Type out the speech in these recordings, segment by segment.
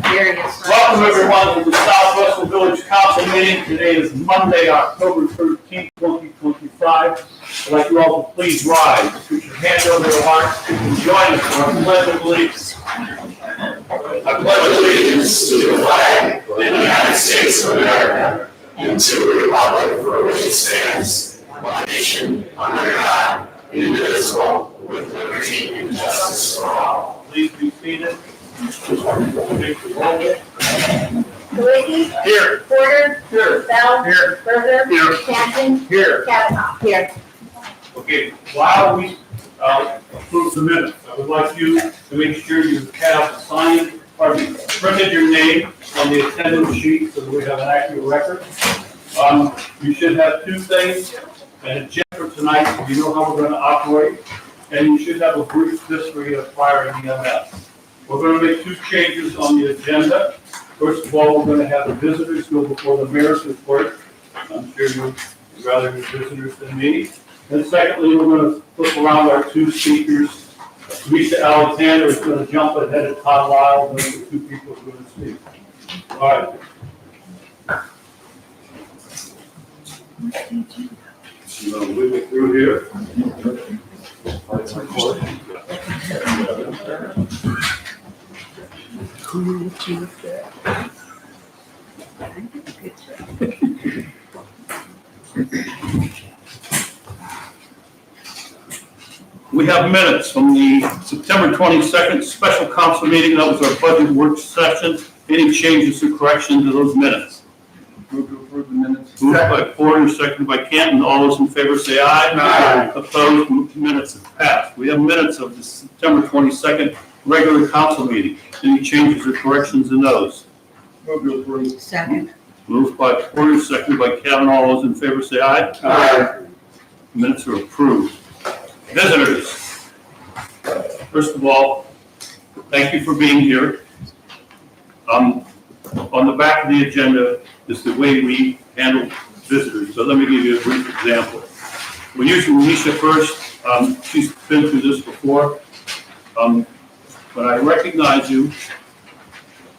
Welcome everyone to the Southwestern Village Council meeting. Today is Monday, October 13th, 2025. I'd like you all to please rise. Put your hand over your hearts and join us for our pledge of allegiance. I pledge allegiance to the flag of the United States of America and to the republic for which it stands, one nation, under God, indivisible, with liberty and justice for all. Please be seated. Kawicki? Here. Porter? Here. Bell? Here. Berger? Here. Canton? Here. Kavanaugh? Here. Okay, while we approve the minutes, I would like you to make sure you have signed, printed your name on the attendance sheet so that we have an accurate record. You should have two things, an agenda for tonight, so you know how we're going to operate, and you should have a brief history of prior EMS. We're going to make two changes on the agenda. First of all, we're going to have the visitors go before the mayor's report. I'm sure you'd rather have visitors than me. And secondly, we're going to flip around our two speakers. Teresa Alexander is going to jump ahead of Todd Lyle, and the two people are going to speak. All right. You want to whip it through here? We have minutes from the September 22nd special council meeting. That was our budget work session. Any changes or corrections to those minutes? Move to approve the minutes. Moved by Porter, seconded by Canton. All those in favor say aye. Aye. Opposed, minutes have passed. We have minutes of the September 22nd regular council meeting. Any changes or corrections in those? Move to approve. Second. Moved by Porter, seconded by Kavanaugh. All those in favor say aye. Aye. Minutes are approved. Visitors. First of all, thank you for being here. On the back of the agenda is the way we handle visitors. So let me give you a brief example. We usually Misha first. She's been through this before. When I recognize you,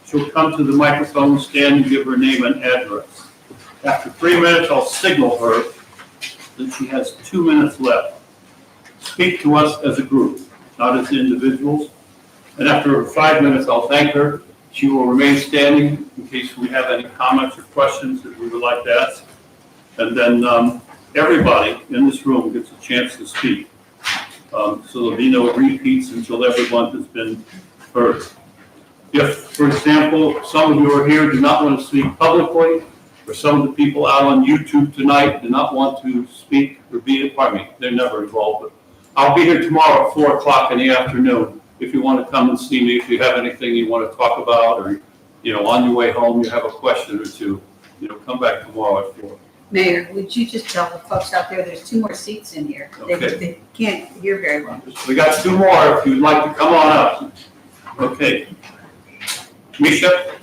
she'll come to the microphone, stand, and give her name and address. After 3 minutes, I'll signal her that she has 2 minutes left. Speak to us as a group, not as individuals. And after 5 minutes, I'll thank her. She will remain standing in case we have any comments or questions that we would like to ask. And then everybody in this room gets a chance to speak. So there'll be no repeats until everyone has been heard. If, for example, some of you are here do not want to speak publicly, or some of the people out on YouTube tonight do not want to speak or be, pardon me, they're never involved. But I'll be here tomorrow at 4 o'clock in the afternoon. If you want to come and see me, if you have anything you want to talk about, or, on your way home, you have a question or two, come back tomorrow at 4. Mayor, would you just tell the folks out there, there's 2 more seats in here. Okay. They can't hear very well. We got 2 more if you'd like to come on up. Okay. Misha,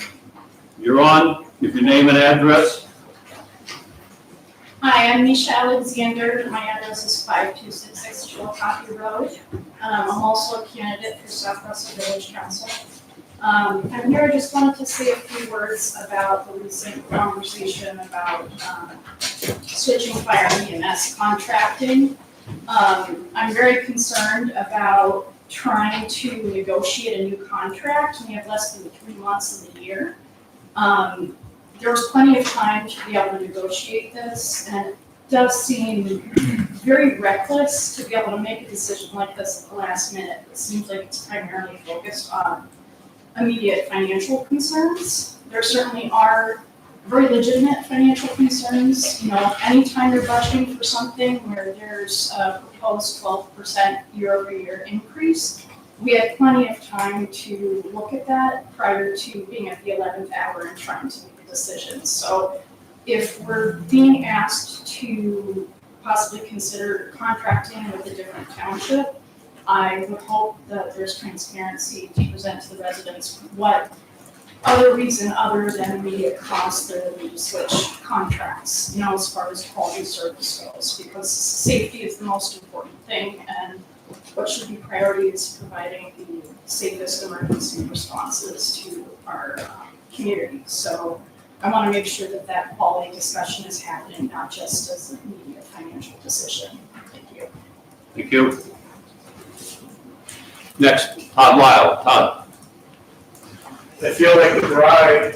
you're on. Give your name and address. Hi, I'm Misha Alexander. My address is 5266 Chillicothe Road. I'm also a candidate for Southwestern Village Council. I'm here, I just wanted to say a few words about the recent conversation about switching fire and EMS contracting. I'm very concerned about trying to negotiate a new contract. We have less than 3 months of the year. There was plenty of time to be able to negotiate this, and it does seem very reckless to be able to make a decision like this at the last minute. It seems like it's primarily focused on immediate financial concerns. There certainly are very legitimate financial concerns. Anytime you're budgeting for something where there's a proposed 12% year-over-year increase, we had plenty of time to look at that prior to being at the 11th hour and trying to make a decision. So if we're being asked to possibly consider contracting with a different township, I would hope that there's transparency to present to the residents what other reason other than immediate cost there would be to switch contracts, as far as quality service goes, because safety is the most important thing, and what should be priority is providing the safest emergency responses to our community. So I want to make sure that that quality discussion is happening, not just as an immediate financial decision. Thank you. Thank you. Next, Todd Lyle. Todd. I feel like the bride.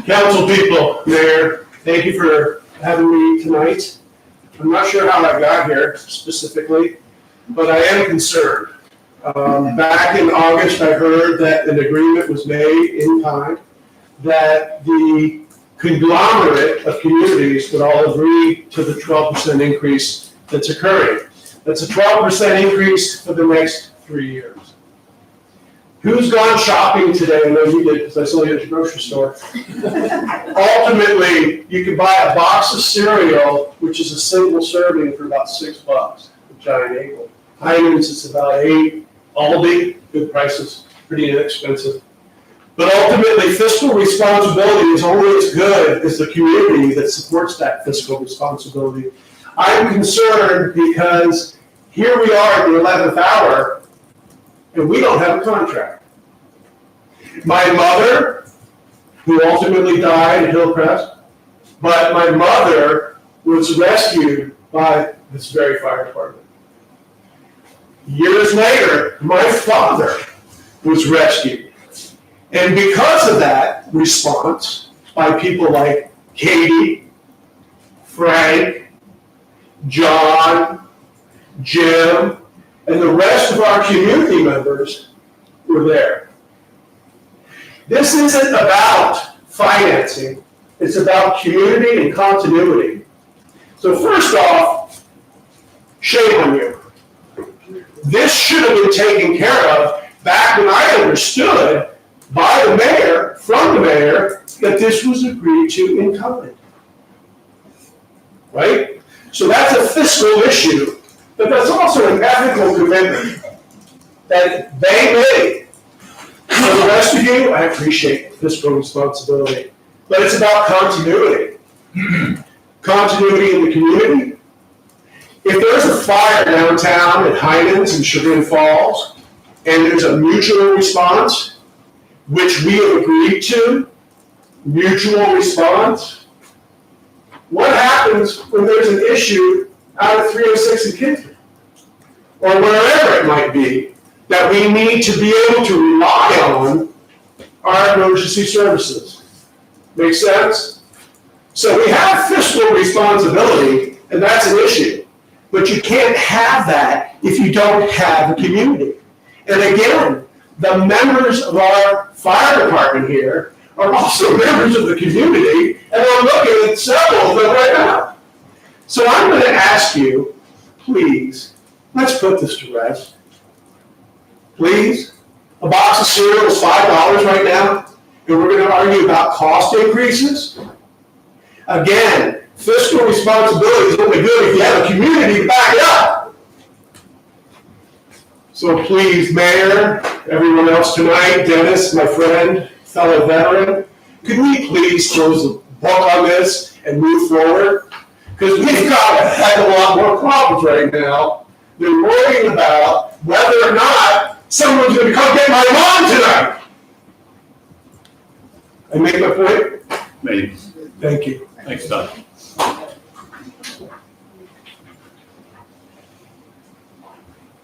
Council people, Mayor, thank you for having me tonight. I'm not sure how I got here specifically, but I am concerned. Back in August, I heard that an agreement was made in kind that the conglomerate of communities would all agree to the 12% increase that's occurring. That's a 12% increase for the next 3 years. Who's gone shopping today? I know you did, because I saw you at the grocery store. Ultimately, you can buy a box of cereal, which is a single serving, for about $6, a Giant Eagle. Heinz, it's about $8. Aldi, good prices, pretty inexpensive. But ultimately, fiscal responsibility is only as good as the community that supports that fiscal responsibility. I'm concerned because here we are at the 11th hour, and we don't have a contract. My mother, who ultimately died at Hillcrest, but my mother was rescued by this very fire department. Years later, my father was rescued. And because of that response by people like Katie, Frank, John, Jim, and the rest of our community members were there. This isn't about financing, it's about community and continuity. So first off, shame on you. This should have been taken care of back when I understood by the mayor, from the mayor, that this was agreed to in kind. Right? So that's a fiscal issue, but that's also an ethical commitment that they made. For the rest of you, I appreciate fiscal responsibility, but it's about continuity. Continuity in the community. If there's a fire downtown at Heinens and Chagrin Falls, and there's a mutual response, which we have agreed to, mutual response, what happens when there's an issue out of 306 in Kingston? Or wherever it might be, that we need to be able to rely on our emergency services. Make sense? So we have fiscal responsibility, and that's an issue. But you can't have that if you don't have a community. And again, the members of our fire department here are also members of the community, and I'm looking at several of them right now. So I'm going to ask you, please, let's put this to rest. Please. A box of cereal is $5 right now, and we're going to argue about cost increases? Again, fiscal responsibility is only good if you have a community to back it up. So please, Mayor, everyone else tonight, Dennis, my friend, fellow veteran, could we please close the book on this and move forward? Because we've got a heck of a lot more problems right now than worrying about whether or not someone's going to come get my mom tonight. I make my point? Maybe. Thank you. Thanks, Todd.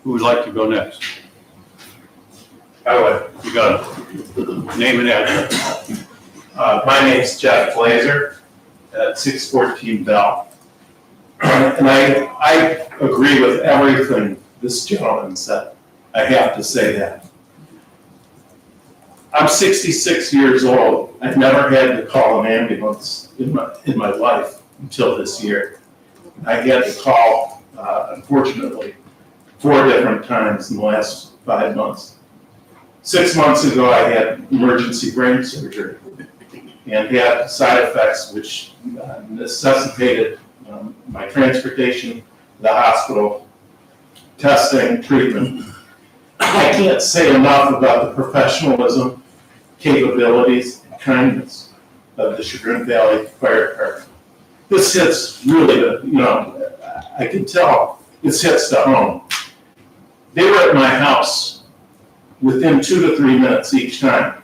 Who would like to go next? I would. You got it. Name and address. My name's Jeff Glazer at 614 Bell. And I agree with everything this gentleman said. I have to say that. I'm 66 years old. I've never had to call an ambulance in my life until this year. I had to call, unfortunately, 4 different times in the last 5 months. 6 months ago, I had emergency brain surgery and had side effects which necessitated my transportation to the hospital, testing, treatment. I can't say enough about the professionalism, capabilities, and kindness of the Chagrin Valley Fire Department. This hits really, I can tell this hits the home. They were at my house within 2 to 3 minutes each time.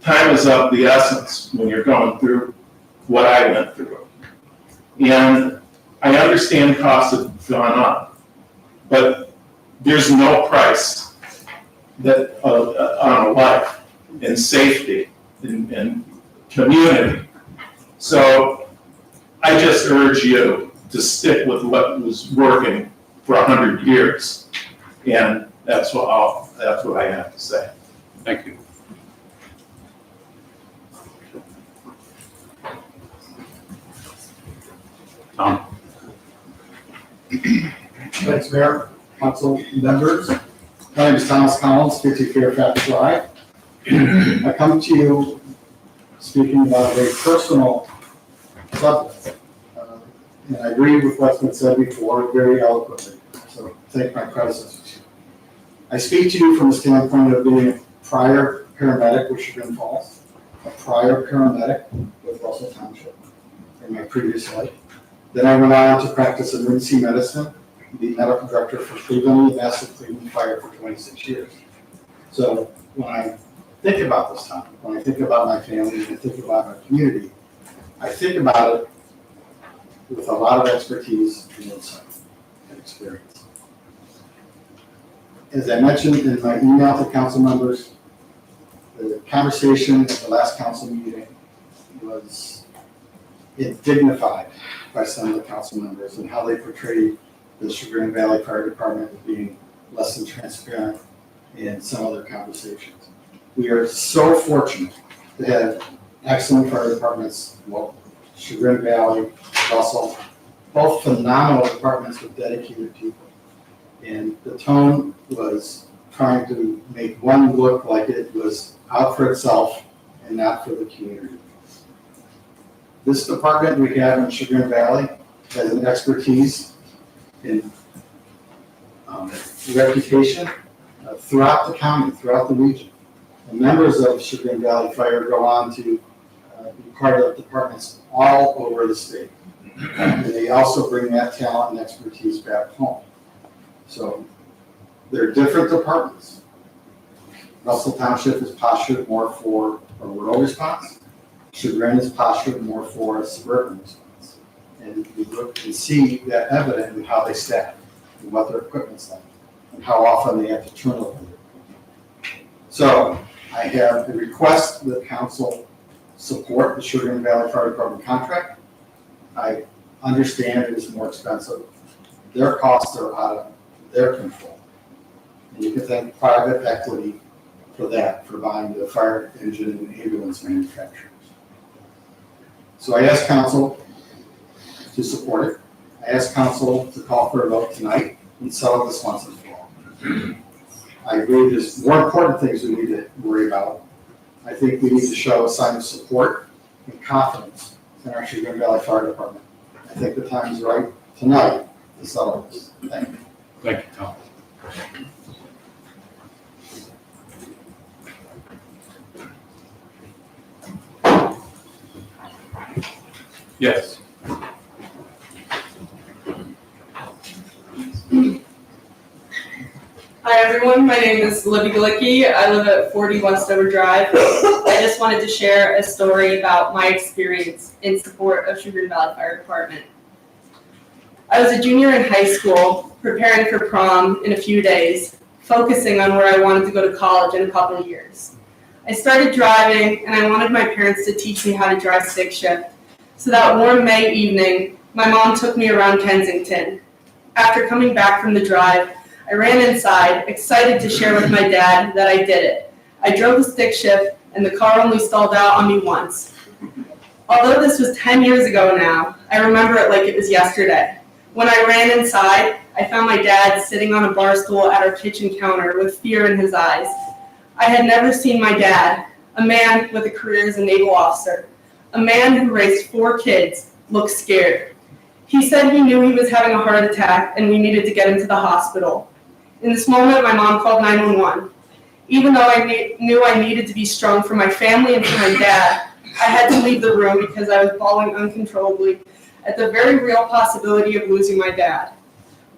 Time is of the essence when you're going through what I went through. And I understand costs have gone up, but there's no price that on a life and safety and community. So I just urge you to stick with what was working for 100 years. And that's what I have to say. Thank you. Tom? Thanks, Mayor, council members. My name is Thomas Collins, 50 Fairfax Drive. I come to you speaking about a personal subject. And I agree with what's been said before very eloquently, so thank my predecessors. I speak to you from the standpoint of being a prior paramedic with Chagrin Falls, a prior paramedic with Russell Township in my previous life. Then I went on to practice emergency medicine, the medical director for Cleveland University, Cleveland Fire for 26 years. So when I think about this time, when I think about my family, and I think about my community, I think about it with a lot of expertise and insight and experience. As I mentioned in my email to council members, the conversation at the last council meeting was dignified by some of the council members and how they portrayed the Chagrin Valley Fire Department as being less than transparent in some other conversations. We are so fortunate to have excellent fire departments, well, Chagrin Valley, Russell, both phenomenal departments with dedicated people. And the tone was trying to make one look like it was out for itself and not for the community. This department we have in Chagrin Valley has an expertise in reputation throughout the county, throughout the region. And members of Chagrin Valley Fire go on to be part of departments all over the state. And they also bring that talent and expertise back home. So they're different departments. Russell Township is postured more for a rural response. Chagrin is postured more for a suburban response. And we look and see that evident in how they staff and what their equipment's like and how often they have to turn over their equipment. So I have a request that council support the Chagrin Valley Fire Department contract. I understand it is more expensive. Their costs are out of their control. And you can thank private equity for that, for buying the fire engine and ambulance manufacturers. So I ask council to support it. I ask council to call for a vote tonight and settle this once and for all. I agree there's more important things we need to worry about. I think we need to show a sign of support and confidence in our Chagrin Valley Fire Department. I think the time is right tonight to settle this. Thank you. Thank you, Tom. Yes. Hi everyone, my name is Libby Galicki. I live at 40 Westover Drive. I just wanted to share a story about my experience in support of Chagrin Valley Fire Department. I was a junior in high school, preparing for prom in a few days, focusing on where I wanted to go to college in a couple of years. I started driving and I wanted my parents to teach me how to drive stick shift. So that warm May evening, my mom took me around Kensington. After coming back from the drive, I ran inside, excited to share with my dad that I did it. I drove the stick shift and the car only stalled out on me once. Although this was 10 years ago now, I remember it like it was yesterday. When I ran inside, I found my dad sitting on a bar stool at our kitchen counter with fear in his eyes. I had never seen my dad, a man with a career as a naval officer, a man who raised 4 kids, look scared. He said he knew he was having a heart attack and we needed to get him to the hospital. In this moment, my mom called 911. Even though I knew I needed to be strong for my family and for my dad, I had to leave the room because I was bawling uncontrollably at the very real possibility of losing my dad.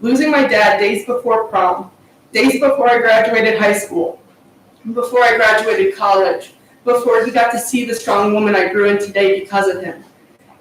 Losing my dad days before prom, days before I graduated high school. before I graduated college, before he got to see the strong woman I grew in today because of him.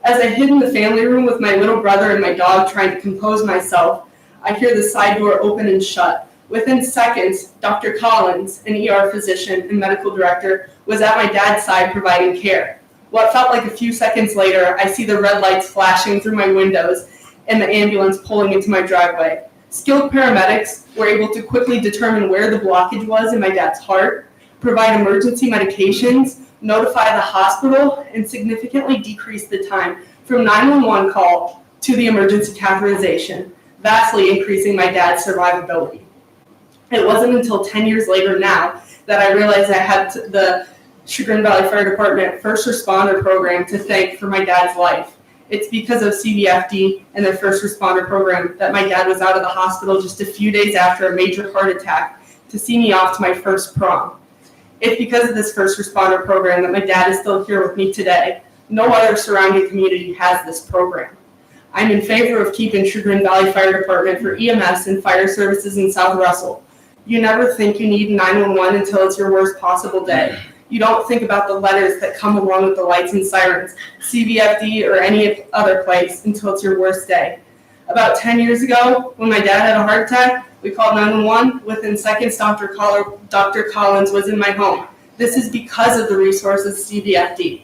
As I hid in the family room with my little brother and my dog trying to compose myself, I hear the side door open and shut. Within seconds, Dr. Collins, an ER physician and medical director, was at my dad's side providing care. What felt like a few seconds later, I see the red lights flashing through my windows and the ambulance pulling into my driveway. Skilled paramedics were able to quickly determine where the blockage was in my dad's heart, provide emergency medications, notify the hospital, and significantly decrease the time from 911 call to the emergency catheterization, vastly increasing my dad's survivability. It wasn't until 10 years later now that I realized I had the Chagrin Valley Fire Department first responder program to thank for my dad's life. It's because of CVFD and their first responder program that my dad was out of the hospital just a few days after a major heart attack to see me off to my first prom. It's because of this first responder program that my dad is still here with me today. No other surrounding community has this program. I'm in favor of keeping Chagrin Valley Fire Department for EMS and fire services in South Russell. You never think you need 911 until it's your worst possible day. You don't think about the letters that come along with the lights and sirens, CVFD or any other place until it's your worst day. About 10 years ago, when my dad had a heart attack, we called 911. Within seconds, Dr. Collins was in my home. This is because of the resources of CVFD.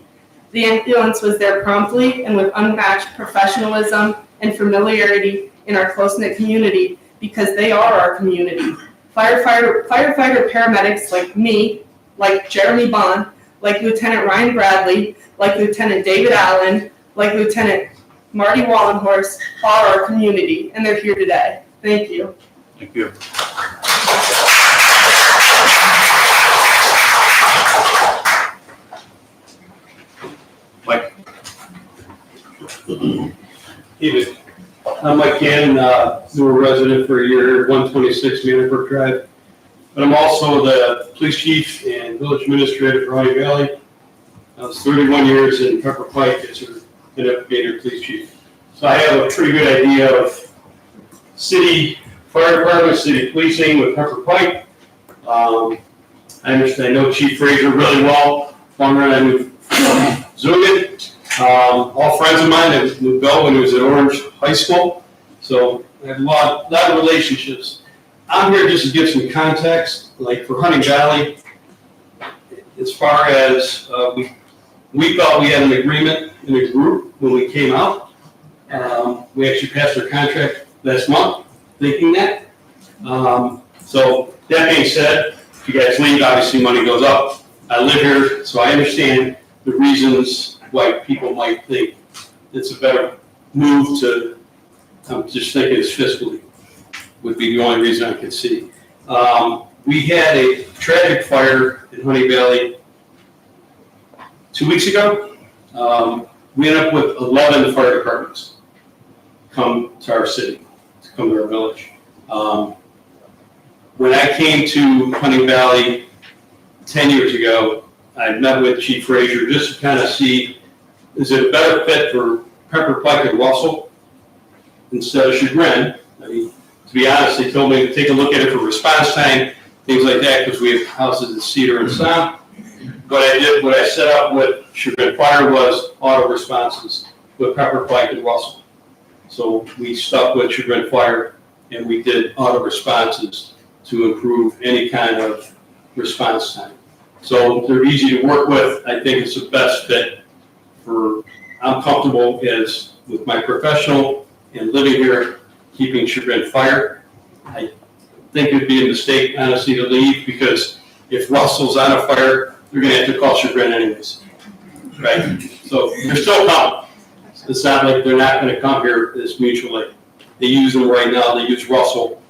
The ambulance was there promptly and with unmatched professionalism and familiarity in our close-knit community because they are our community. Firefighter paramedics like me, like Jeremy Bond, like Lieutenant Ryan Bradley, like Lieutenant David Allen, like Lieutenant Marty Wallenhorst are our community, and they're here today. Thank you. Thank you. Mike? David, I'm Mike Cannon, newer resident for a year, 126 Manabrook Drive. But I'm also the police chief and village administrator for Honey Valley. I was 31 years in Pepper Pike as your Gator police chief. So I have a pretty good idea of city fire department, city policing with Pepper Pike. I know Chief Fraser really well. Longer than I knew Zugan. All friends of mine. I knew Bill when he was at Orange High School. So I have a lot of relationships. I'm here just to give some context, like for Hunting Valley, as far as we thought we had an agreement in a group when we came out. We actually passed our contract last month, thinking that. So that being said, if you guys leave, obviously money goes up. I live here, so I understand the reasons why people might think it's a better move to, I'm just thinking it's fiscally, would be the only reason I could see. We had a tragic fire in Honey Valley 2 weeks ago. We ended up with 11 fire departments come to our city, to come to our village. When I came to Hunting Valley 10 years ago, I met with Chief Fraser just to kind of see, is it a better fit for Pepper Pike and Russell instead of Chagrin? I mean, to be honest, they told me to take a look at it for response time, things like that, because we have houses in Cedar and Sound. What I set up with Chagrin Fire was auto responses with Pepper Pike and Russell. So we stuck with Chagrin Fire and we did auto responses to improve any kind of response time. So they're easy to work with. I think it's the best fit for, I'm comfortable as with my professional and living here, keeping Chagrin Fire. I think it'd be a mistake, honestly, to leave, because if Russell's on a fire, they're gonna have to call Chagrin anyways, right? So they're still coming. It's not like they're not gonna come here as mutually. They use them right now, they use Russell.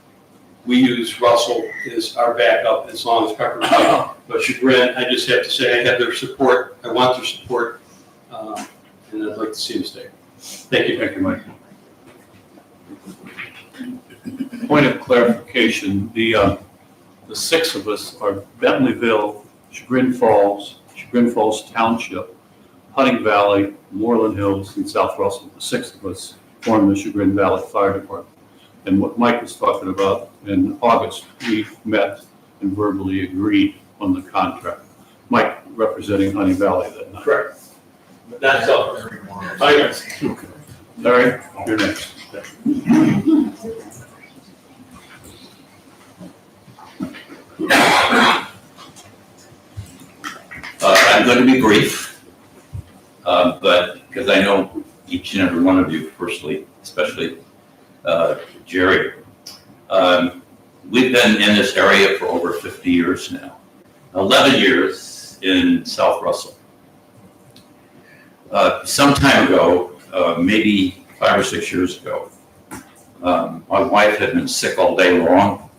We use Russell as our backup as long as Pepper Pike. But Chagrin, I just have to say, I have their support, I want their support, and I'd like to see them stay. Thank you. Thank you, Mike. Point of clarification, the six of us are Bentleyville, Chagrin Falls Township, Hunting Valley, Moreland Hills, and South Russell. The six of us form the Chagrin Valley Fire Department. And what Mike was talking about, in August, we met and verbally agreed on the contract. Mike representing Honey Valley that night. Correct. That's all. Larry, you're next. I'm going to be brief, but because I know each and every one of you personally, especially Jerry. We've been in this area for over 50 years now, 11 years in South Russell. Some time ago, maybe 5 or 6 years ago, my wife had been sick all day long.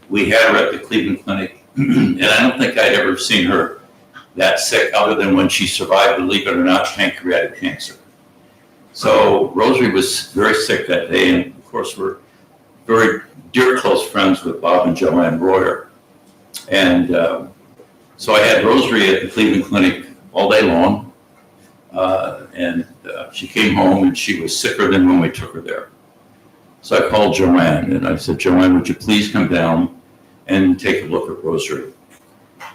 We had her at the Cleveland Clinic, and I don't think I'd ever seen her that sick other than when she survived, believe it or not, pancreatic cancer. So Rosary was very sick that day, and of course we're very dear close friends with Bob and Joanne Royer. And so I had Rosary at the Cleveland Clinic all day long, and she came home and she was sicker than when we took her there. So I called Joanne and I said, Joanne, would you please come down and take a look at Rosary?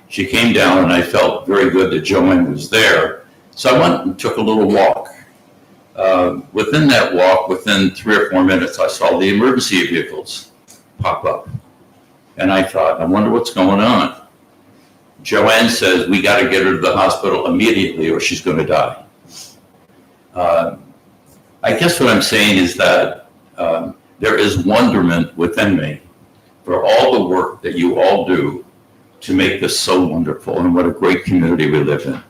She came down and I felt very good that Joanne was there. So I went and took a little walk. Within that walk, within 3 or 4 minutes, I saw the emergency vehicles pop up. And I thought, I wonder what's going on. Joanne says, we got to get her to the hospital immediately or she's going to die. I guess what I'm saying is that there is wonderment within me for all the work that you all do to make this so wonderful, and what a great community we live in.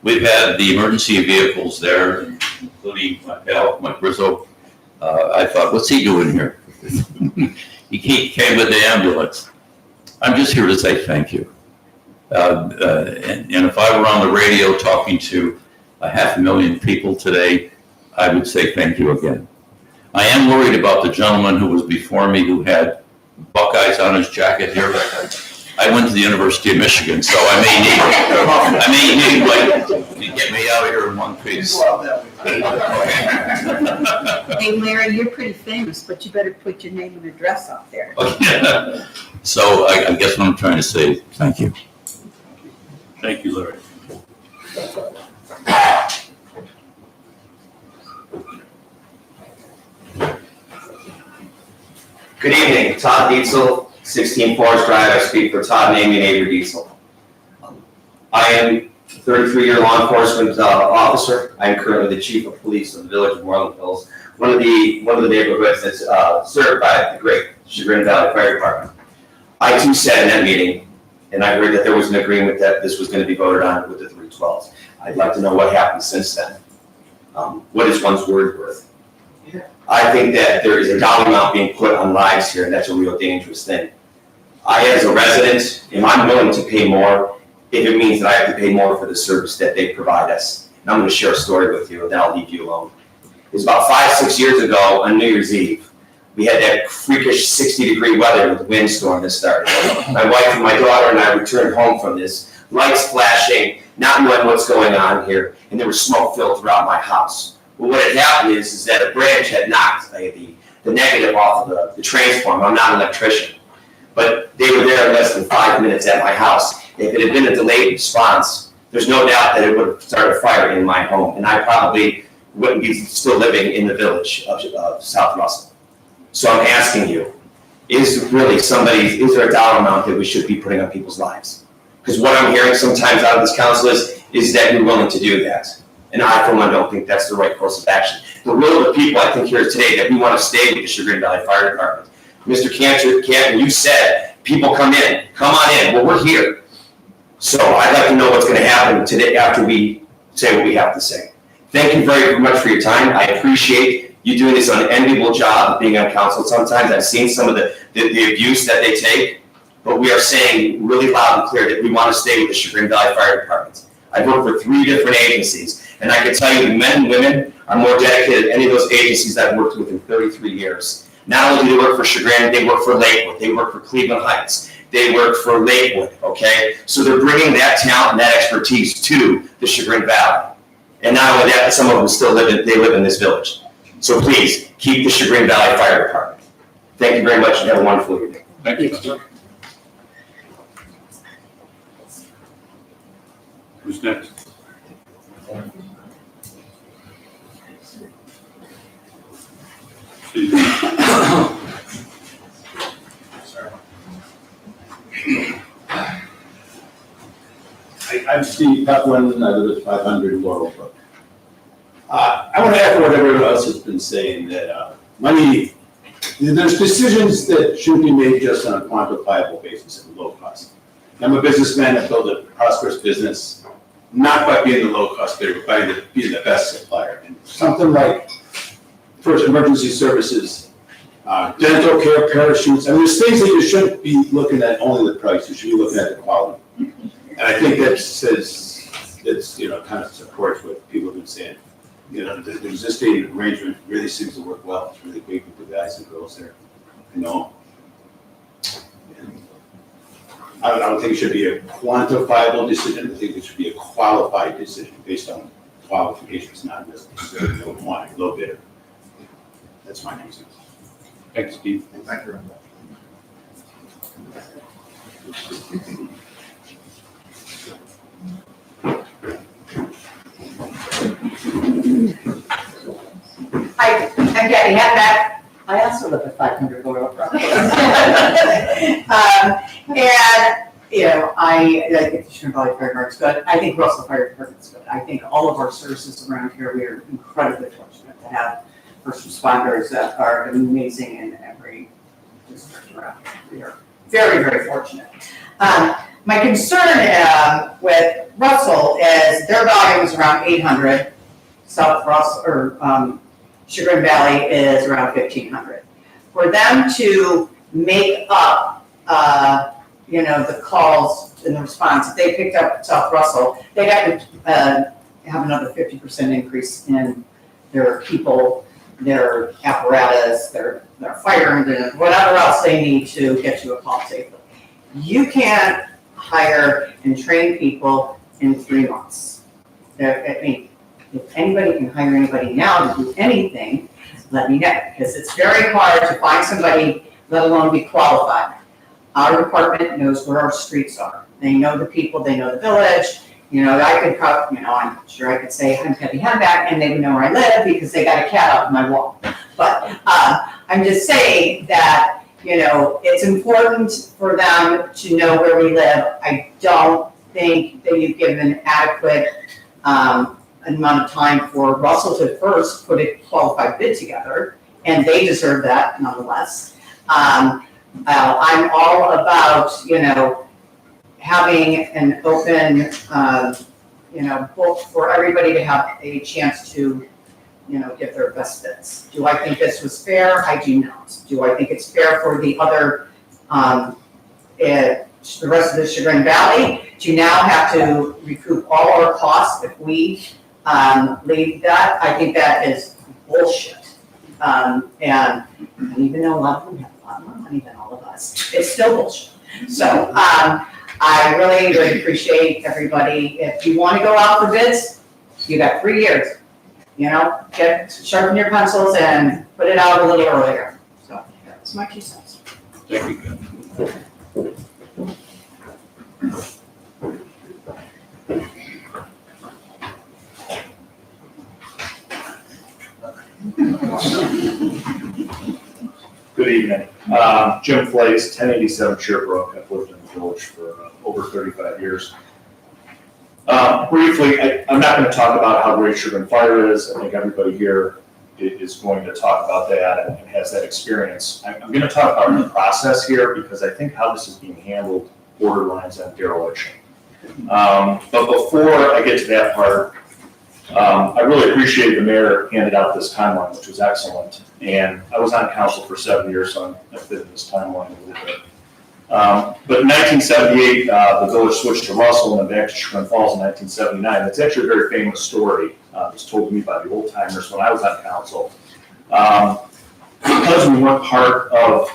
We've had the emergency vehicles there, including my pal, Mike Rizzo. I thought, what's he doing here? He came with the ambulance. I'm just here to say thank you. And if I were on the radio talking to 500,000 people today, I would say thank you again. I am worried about the gentleman who was before me who had Buckeyes on his jacket here. I went to the University of Michigan, so I may need like to get me out of here in one piece. Hey, Larry, you're pretty famous, but you better put your name and address up there. So I guess what I'm trying to say, thank you. Thank you, Larry. Good evening, Todd Dietzel, 16 Forest Drive. I speak for Todd, Amy, and Avery Dietzel. I am a 33-year law enforcement officer. I am currently the chief of police of the village of Moreland Hills, one of the neighborhoods that's served by the great Chagrin Valley Fire Department. I too sat in that meeting, and I heard that there was an agreement that this was going to be voted on with the 312s. I'd like to know what happened since then. What is one's word worth? I think that there is a dollar amount being put on lives here, and that's a real dangerous thing. I, as a resident, am willing to pay more if it means that I have to pay more for the service that they provide us. And I'm going to share a story with you, and then I'll leave you alone. It was about 5-6 years ago on New Year's Eve. We had that freakish 60-degree weather with the windstorm that started. My wife and my daughter and I returned home from this, lights flashing, not knowing what's going on here, and there was smoke filled throughout my house. Well, what had happened is that a branch had knocked the negative off of the transformer. I'm not an electrician, but they were there in less than 5 minutes at my house. If it had been a delayed response, there's no doubt that it would have started a fire in my home, and I probably wouldn't be still living in the village of South Russell. So I'm asking you, is there a dollar amount that we should be putting on people's lives? Because what I'm hearing sometimes out of this council is that you're willing to do that. And I, for one, don't think that's the right course of action. The will of the people, I think, here today, that we want to stay with the Chagrin Valley Fire Department. Mr. Cantor, you said, people come on in. Well, we're here. So I'd like to know what's going to happen today after we say what we have to say. Thank you very much for your time. I appreciate you doing this unenviable job of being on council. Sometimes I've seen some of the abuse that they take, but we are saying really loud and clear that we want to stay with the Chagrin Valley Fire Department. I've worked for 3 different agencies, and I can tell you the men and women are more dedicated than any of those agencies I've worked with in 33 years. Not only do they work for Chagrin, they work for Lakewood, they work for Cleveland Heights, they work for Lakewood, okay? So they're bringing that talent and that expertise to the Chagrin Valley. And not only that, but some of them live in this village. So please, keep the Chagrin Valley Fire Department. Thank you very much and have a wonderful evening. Thank you. Who's next? Steve. I'm Steve Peplin, I live at 500 Laurel Brook. I want to echo what everyone else has been saying, that money, there's decisions that should be made just on a quantifiable basis at low cost. I'm a businessman that built a prosperous business, not by being the low cost bidder, but by being the best supplier. And something like first emergency services, dental care, parachutes, I mean, there's things that you shouldn't be looking at only the price, you should be looking at the quality. And I think that says, that's, kind of supports what people have been saying. The existing arrangement really seems to work well. It's really great with the guys and girls there. And I don't think it should be a quantifiable decision. I think it should be a qualified decision based on qualifications, not necessarily no quantity, low bidder. That's my reason. Thanks, Steve. Thank you. Hi, I'm Debbie Hatback. I also live at 500 Laurel Brook. And, I think the Sugar Valley Fire Department's good. I think Russell Fire Department's good. I think all of our services around here, we are incredibly fortunate to have first responders that are amazing in every district around here. We are very, very fortunate. My concern with Russell is their volume is around 800. South Russell, or Chagrin Valley is around 1,500. For them to make up, the calls and the response, if they picked up South Russell, they got to have another 50% increase in their people, their apparatus, their fire engine, whatever else they need to get you a call safely. You can't hire and train people in 3 months. I mean, if anybody can hire anybody now to do anything, let me know, because it's very hard to find somebody, let alone be qualified. Our department knows where our streets are. They know the people, they know the village. I could probably, I'm sure I could say I'm Debbie Hatback and they would know where I live because they got a cat out of my wall. But I'm just saying that, it's important for them to know where we live. I don't think that you've given adequate amount of time for Russell to first put a qualified bid together, and they deserve that nonetheless. I'm all about, having an open, book for everybody to have a chance to, give their best bids. Do I think this was fair? I do not. Do I think it's fair for the other, the rest of the Chagrin Valley to now have to recoup all our costs if we leave that? I think that is bullshit. And even though a lot of them have a lot more money than all of us, it's still bullshit. So I really, really appreciate everybody. If you want to go out for bids, you got 3 years. Sharpen your pencils and put it out a little earlier. So that's my 2 cents. Thank you. Good evening. Jim Flace, 1087 Sherbrooke. I've lived in the village for over 35 years. Briefly, I'm not going to talk about how great Chagrin Fire is. I think everybody here is going to talk about that and has that experience. I'm going to talk about the process here because I think how this is being handled borderlines on dereliction. But before I get to that part, I really appreciate the mayor handed out this timeline, which was excellent. And I was on council for 7 years, so I fit in this timeline a little bit. But in 1978, the village switched to Russell and then back to Chagrin Falls in 1979. It's actually a very famous story. It was told to me by the old timers when I was on council. Because we weren't part of,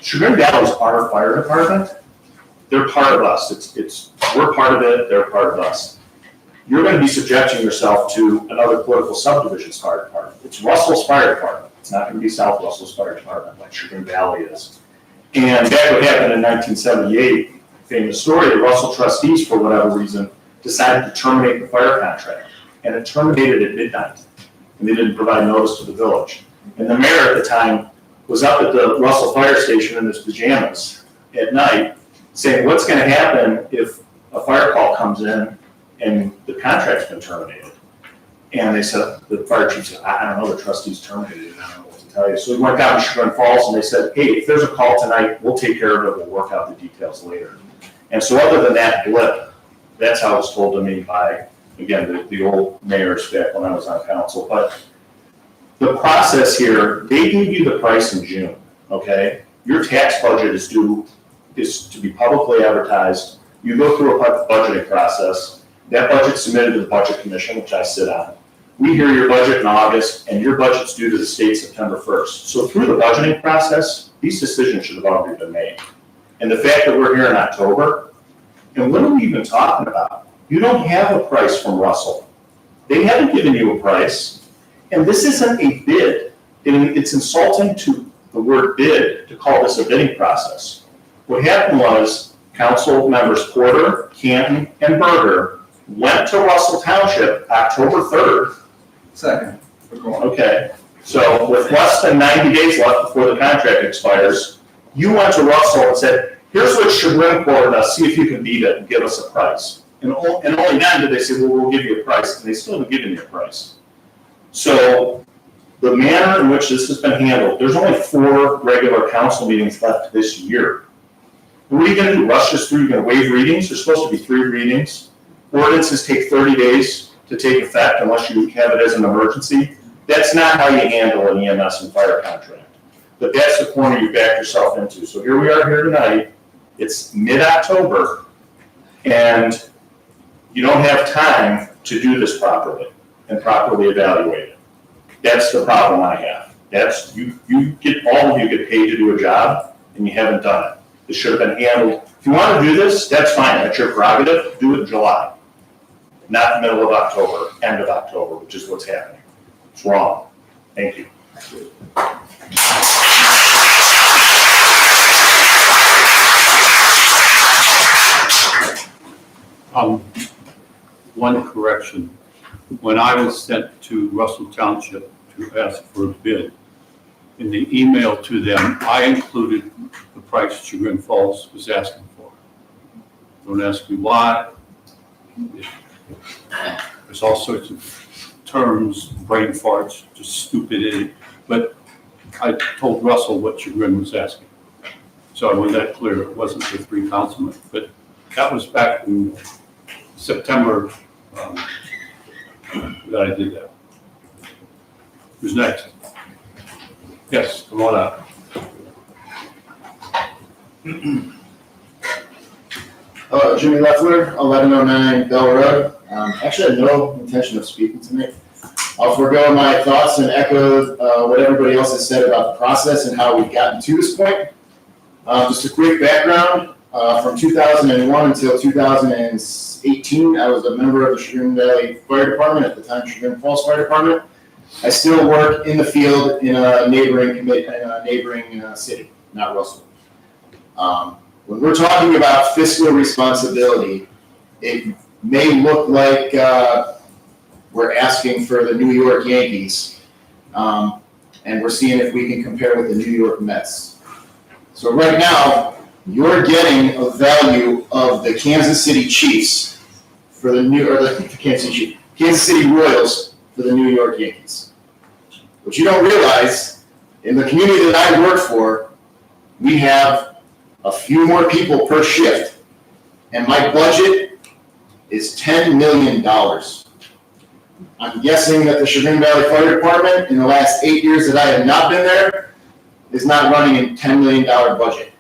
Chagrin Valley is our fire department. They're part of us. We're part of it, they're part of us. You're going to be subjecting yourself to another political subdivision's fire department. It's Russell's fire department. It's not going to be South Russell's fire department like Chagrin Valley is. And back what happened in 1978, famous story, the Russell trustees, for whatever reason, decided to terminate the fire contract. And it terminated at midnight. And they didn't provide notice to the village. And the mayor at the time was up at the Russell Fire Station in his pajamas at night saying, what's gonna happen if a fire call comes in and the contract's been terminated? And they said, the fire chief said, I don't know, the trustees terminated it, I don't know what to tell you. So we went down to Chagrin Falls and they said, hey, if there's a call tonight, we'll take care of it, we'll work out the details later. And so other than that blip, that's how it was told to me by, again, the old mayors back when I was on council. But the process here, they gave you the price in June, okay? Your tax budget is to be publicly advertised. You go through a budgeting process. That budget's submitted to the Budget Commission, which I sit on. We hear your budget in August, and your budget's due to the state September 1st. So through the budgeting process, these decisions should have already been made. And the fact that we're here in October, and what are we even talking about? You don't have a price from Russell. They haven't given you a price, and this isn't a bid. It's insulting to the word bid to call this a bidding process. What happened was council members Porter, Canton, and Berger went to Russell Township October 3rd. Second. Okay, so with less than 90 days left before the contract expires, you went to Russell and said, here's what Chagrin quoted us, see if you can beat it and give us a price. And only then did they say, well, we'll give you a price, and they still haven't given you a price. So the manner in which this has been handled, there's only 4 regular council meetings left this year. What are you gonna do, rush this through? You're gonna waive readings? There's supposed to be 3 readings. Ordinances take 30 days to take effect unless you have it as an emergency. That's not how you handle an EMS and fire contract. But that's the corner you backed yourself into. So here we are here tonight. It's mid-October, and you don't have time to do this properly and properly evaluate it. That's the problem I have. That's, all of you get paid to do a job, and you haven't done it. This should have been handled. If you want to do this, that's fine, that's your prerogative, do it in July. Not the middle of October, end of October, which is what's happening. It's wrong. Thank you. One correction. When I was sent to Russell Township to ask for a bid, in the email to them, I included the price Chagrin Falls was asking for. Don't ask me why. There's all sorts of terms, brain farts, just stupidity, but I told Russell what Chagrin was asking. So I made that clear, it wasn't the 3 councilmen, but that was back in September that I did that. Who's next? Yes, come on up. Jimmy Leffler, 1109 Bell Road. Actually, I have no intention of speaking tonight. I'll forego my thoughts and echo what everybody else has said about the process and how we've gotten to this point. Just a quick background. From 2001 until 2018, I was a member of the Chagrin Valley Fire Department, at the time Chagrin Falls Fire Department. I still work in the field in a neighboring city, not Russell. When we're talking about fiscal responsibility, it may look like we're asking for the New York Yankees, and we're seeing if we can compare with the New York Mets. So right now, you're getting a value of the Kansas City Chiefs for Kansas City Royals for the New York Yankees. What you don't realize, in the community that I work for, we have a few more people per shift, and my budget is $10 million. I'm guessing that the Chagrin Valley Fire Department, in the last 8 years that I have not been there, is not running a $10 million budget.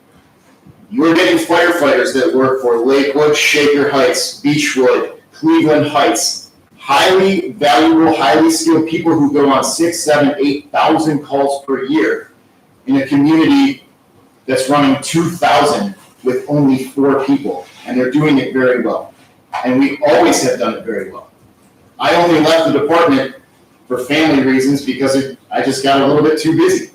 You're getting firefighters that work for Lakewood, Shaker Heights, Beechwood, Cleveland Heights, highly valuable, highly skilled people who go on 6,000, 7,000, 8,000 calls per year in a community that's running 2,000 with only 4 people, and they're doing it very well. And we always have done it very well. I only left the department for family reasons because I just got a little bit too busy.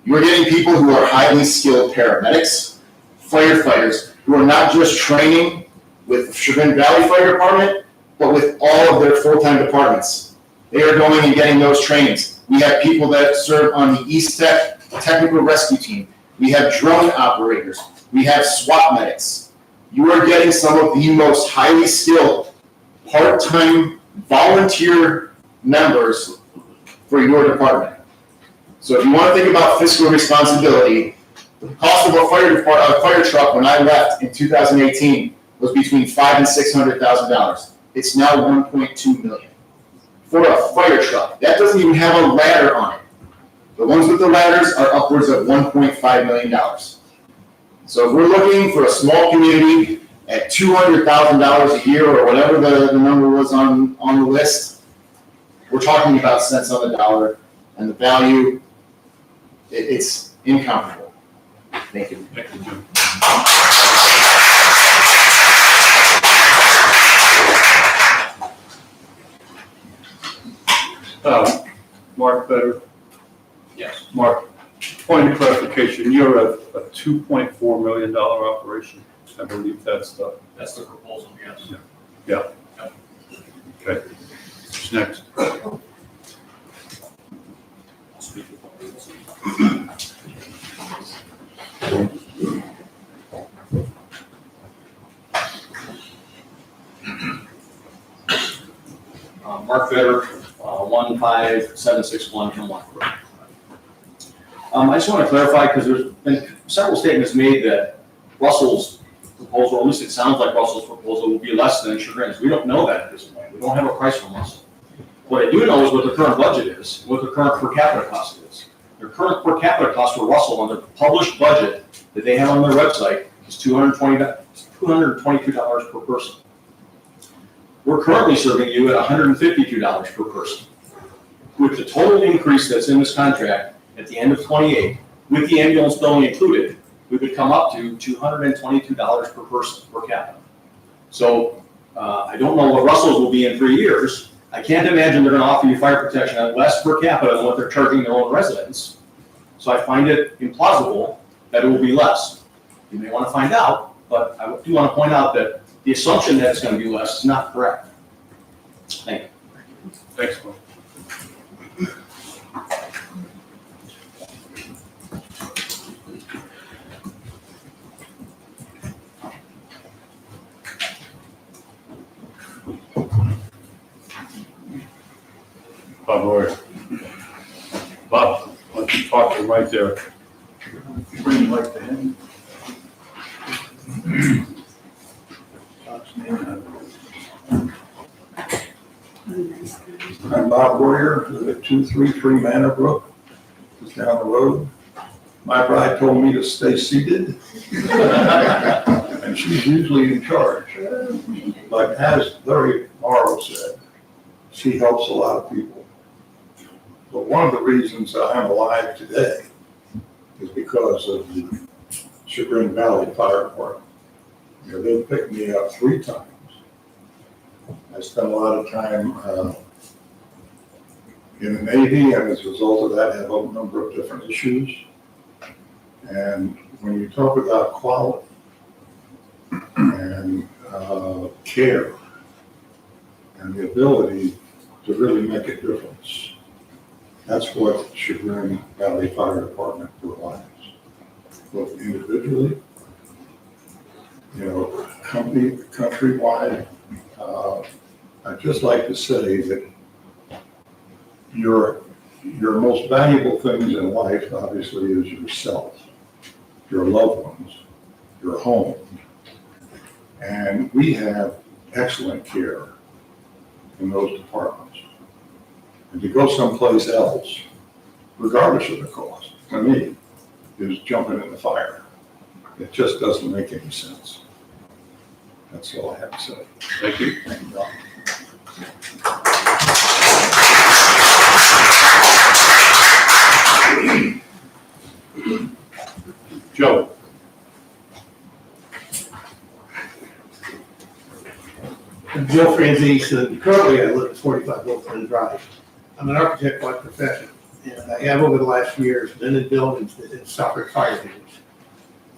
You're getting people who are highly skilled paramedics, firefighters, who are not just training with the Chagrin Valley Fire Department, but with all of their full-time departments. They are going and getting those trainings. We have people that serve on the East Tech Technical Rescue Team. We have drone operators. We have SWAT medics. You are getting some of the most highly skilled, part-time, volunteer members for your department. So if you want to think about fiscal responsibility, the cost of a fire truck when I left in 2018 was between $500,000 and $600,000. It's now 1.2 million for a fire truck. That doesn't even have a ladder on it. The ones with the ladders are upwards of $1.5 million. So if we're looking for a small community at $200,000 a year or whatever the number was on the list, we're talking about cents on the dollar, and the value, it's incomparable. Thank you. Thank you, Jim. Mark Better. Yes. Mark, point of clarification, you're a $2.4 million operation. I believe that's the proposal, yes. Yeah. Okay. Who's next? Mark Vetter, 15761 Hemlock Road. I just want to clarify, because there's been several statements made that Russell's proposal, or at least it sounds like Russell's proposal, will be less than Chagrin's. We don't know that at this point. We don't have a price from Russell. What I do know is what the current budget is, what the current per capita cost is. Their current per capita cost for Russell on their published budget that they have on their website is $222 per person. We're currently serving you at $152 per person. With the total increase that's in this contract at the end of 28, with the ambulance billing included, we would come up to $222 per person per capita. So I don't know what Russell's will be in 3 years. I can't imagine they're going to offer you fire protection at less per capita than what they're charging their own residents. So I find it implausible that it will be less. You may want to find out, but I do want to point out that the assumption that it's going to be less is not correct. Thank you. Thanks, Mark. Bob Royer. Bob, why don't you talk to him right there? Bring him right to him. I'm Bob Royer, live at 233 Manor Brook, just down the road. My bride told me to stay seated, and she's usually in charge. But as Larry Morrow said, she helps a lot of people. But one of the reasons that I'm alive today is because of the Chagrin Valley Fire Department. You know, they picked me up 3 times. I spent a lot of time in the Navy, and as a result of that, have a number of different issues. And when you talk about quality and care and the ability to really make a difference, that's what Chagrin Valley Fire Department provides, both individually, you know, countrywide. I'd just like to say that your most valuable things in life, obviously, is yourself, your loved ones, your home. And we have excellent care in those departments. And to go someplace else, regardless of the cost, to me, is jumping in the fire. It just doesn't make any sense. That's all I have to say. Thank you. Thank you, Don. Joe. I'm Joe Franzese, and currently I live at 45 Wolfman Drive. I'm an architect by profession, and I have over the last few years been in buildings that have suffered fire damage.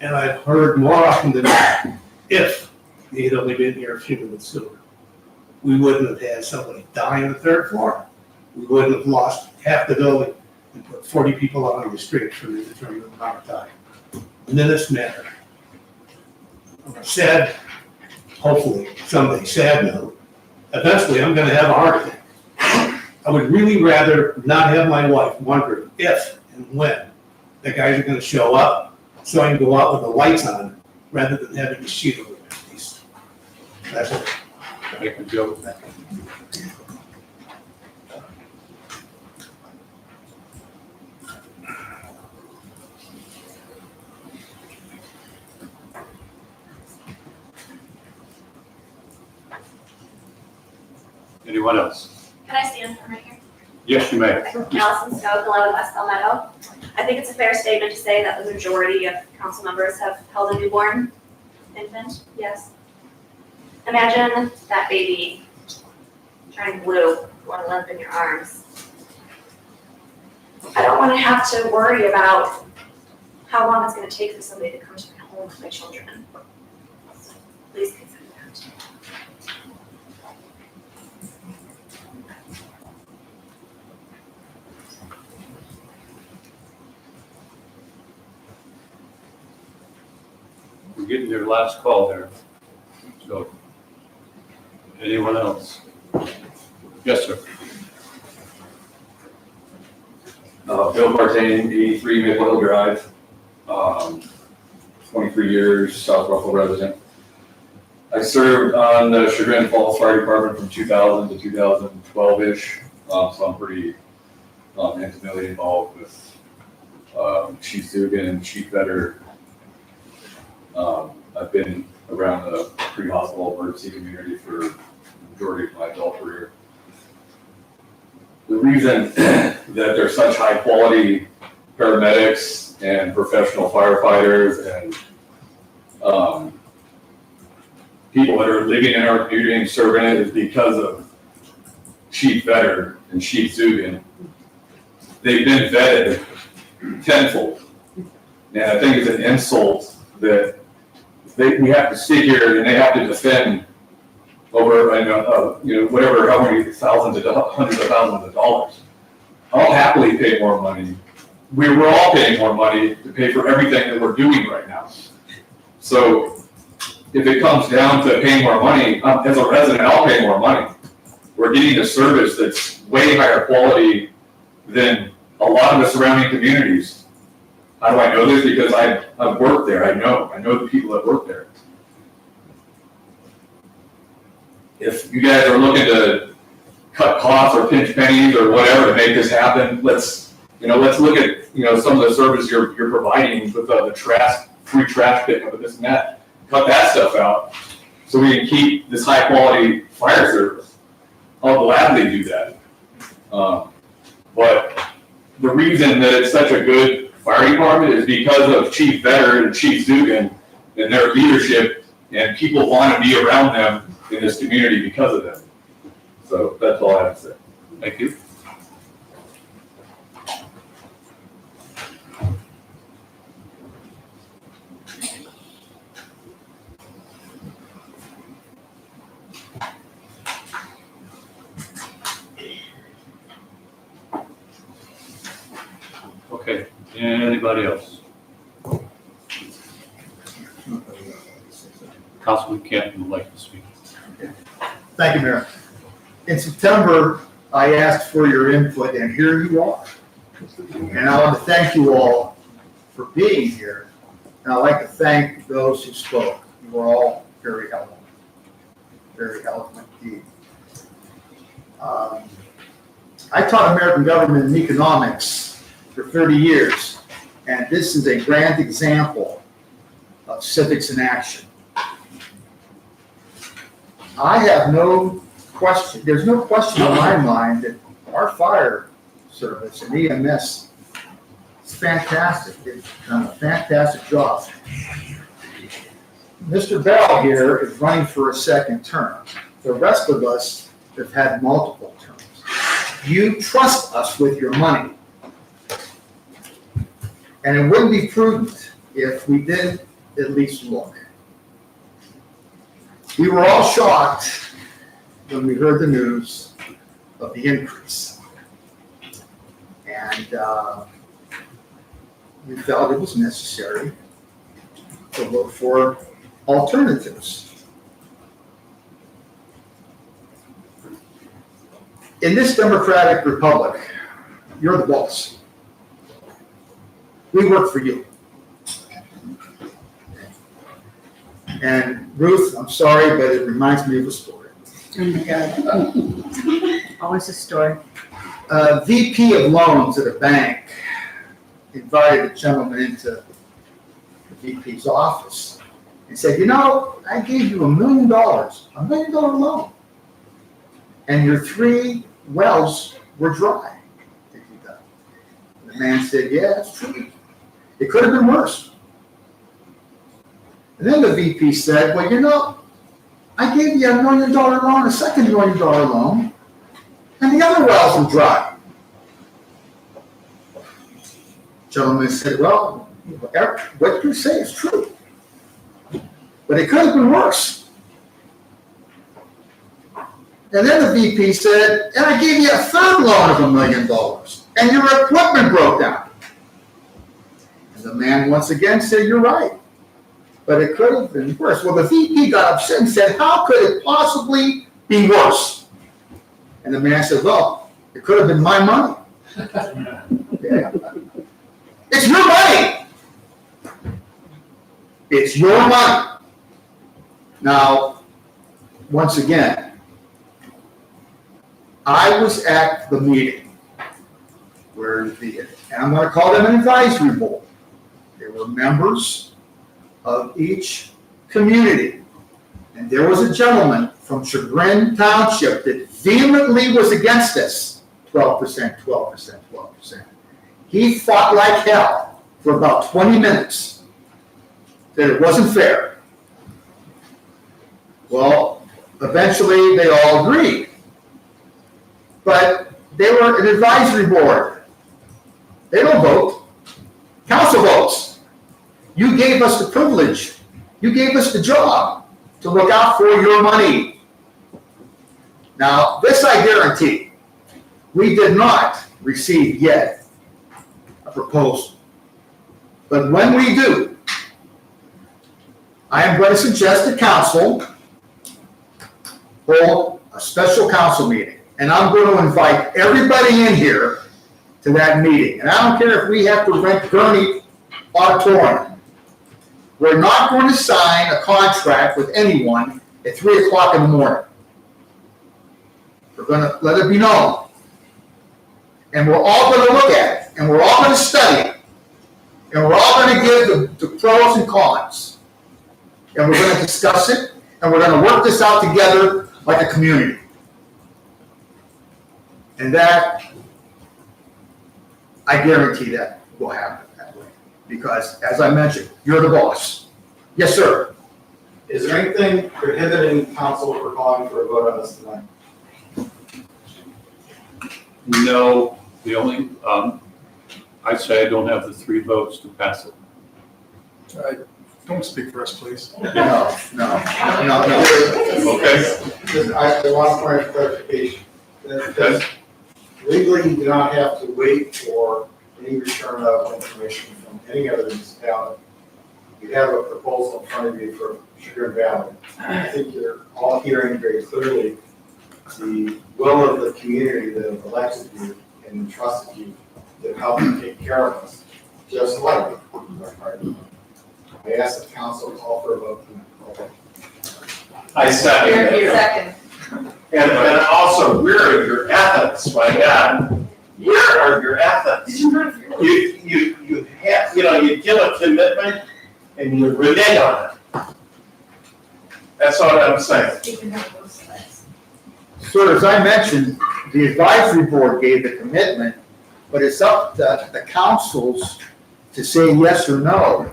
And I've heard more often than not, if he'd only been here a few minutes sooner, we wouldn't have had somebody die on the third floor. We wouldn't have lost half the building and put 40 people out on the street for the determined amount of time. And then this matter. On a sad, hopefully someday sad note, eventually I'm gonna have a heart attack. I would really rather not have my wife wondering if and when the guys are gonna show up, so I can go out with the lights on, rather than having a sheet over my face. That's it. I can go with that. Anyone else? Can I stand from right here? Yes, you may. Allison Scout, 11 West Palmetto. I think it's a fair statement to say that the majority of council members have held a newborn infant, yes. Imagine that baby turning blue, going limp in your arms. I don't want to have to worry about how long it's going to take for somebody to come to my home with my children. Please consider that. We're getting your last call there. So, anyone else? Yes, sir. Bill Partain, 83 Maple Hill Drive, 23 years, South Russell resident. I served on the Chagrin Falls Fire Department from 2000 to 2012-ish, so I'm pretty intimately involved with Chief Dugan and Chief Vetter. I've been around the pre-hospital emergency community for the majority of my adult career. The reason that there's such high quality paramedics and professional firefighters and people that are living in our community and serving it is because of Chief Vetter and Chief Dugan. They've been vetted tenfold. And I think it's an insult that we have to sit here and they have to defend over, whatever, how many thousands of hundreds of thousands of dollars. I'll happily pay more money. We're all paying more money to pay for everything that we're doing right now. So if it comes down to paying more money, as a resident, I'll pay more money. We're getting a service that's way higher quality than a lot of the surrounding communities. How do I know this? Because I've worked there. I know the people that work there. If you guys are looking to cut costs or pinch pennies or whatever to make this happen, let's look at some of the service you're providing with the trash, free trash pickup and this and that. Cut that stuff out so we can keep this high quality fire service. I'll gladly do that. But the reason that it's such a good fire department is because of Chief Vetter and Chief Dugan and their leadership, and people want to be around them in this community because of them. So that's all I have to say. Thank you. Okay, anybody else? Councilman Kent would like to speak. Thank you, Mayor. In September, I asked for your input, and here you are. And I want to thank you all for being here. And I'd like to thank those who spoke. You were all very helpful. Very helpful indeed. I taught American government and economics for 30 years, and this is a grand example of civics in action. I have no question, there's no question in my mind that our fire service and EMS is fantastic. They've done a fantastic job. Mr. Bell here is running for a second term. The rest of us have had multiple terms. You trust us with your money. And it wouldn't be prudent if we did at least look. We were all shocked when we heard the news of the increase. And we felt it was necessary to look for alternatives. In this democratic republic, you're the boss. We work for you. And Ruth, I'm sorry, but it reminds me of a story. Oh my God. Always a story. A VP of loans at a bank invited a gentleman into the VP's office and said, you know, I gave you $1 million loan, and your 3 wells were dry. And the man said, yeah, it's true. It could have been worse. And then the VP said, well, you know, I gave you $1 million loan, a second $1 million loan, and the other wells were dry. Gentleman said, well, what you say is true, but it could have been worse. And then the VP said, and I gave you a third loan of $1 million, and your equipment broke down. And the man once again said, you're right, but it could have been worse. Well, the VP got upset and said, how could it possibly be worse? And the man said, well, it could have been my money. Yeah. It's your money. It's your money. Now, once again, I was at the meeting where and I'm going to call them an advisory board. There were members of each community. And there was a gentleman from Chagrin Township that vehemently was against this. 12%, 12%, 12%. He fought like hell for about 20 minutes, that it wasn't fair. Well, eventually they all agreed. But they were an advisory board. They don't vote. Council votes. You gave us the privilege. You gave us the job to look out for your money. Now, this I guarantee, we did not receive yet a proposal. But when we do, I am going to suggest the council hold a special council meeting. And I'm going to invite everybody in here to that meeting. And I don't care if we have to rent Gurney Auditorium. We're not going to sign a contract with anyone at 3 o'clock in the morning. We're going to let it be known. And we're all going to look at it. And we're all going to study it. And we're all going to give the pros and cons. And we're going to discuss it. And we're going to work this out together like a community. And that, I guarantee that will happen that way. Because, as I mentioned, you're the boss. Yes, sir. Is there anything prohibiting council from calling for a vote on this tonight? No, the only, I say I don't have the 3 votes to pass it. Don't speak for us, please. No. Okay. I want point of clarification. Because legally, you do not have to wait for any return of information from any other municipality. You have a proposal in front of you for Chagrin Valley. I think you're all hearing very clearly the will of the community that have elected you and entrusted you to help you take care of us, just like our party. I ask the council to call for a vote. I second it. Second. And also, where are your ethics, my God? Where are your ethics? You have, you give a commitment and you renege on it. That's all I'm saying. So, as I mentioned, the advisory board gave the commitment, but it's up to the councils to say yes or no.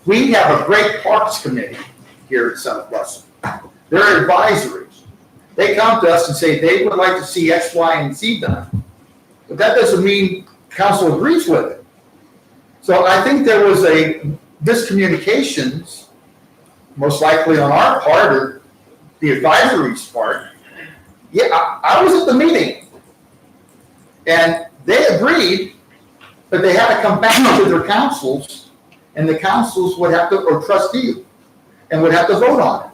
We have a great parks committee here at South Russell. They're advisories. They come to us and say they would like to see X, Y, and Z done. But that doesn't mean council agrees with it. So I think there was a miscommunications, most likely on our part, or the advisories part, yeah, I was at the meeting. And they agreed, but they had to come back to their councils, and the councils would have to, or trustee, and would have to vote on it.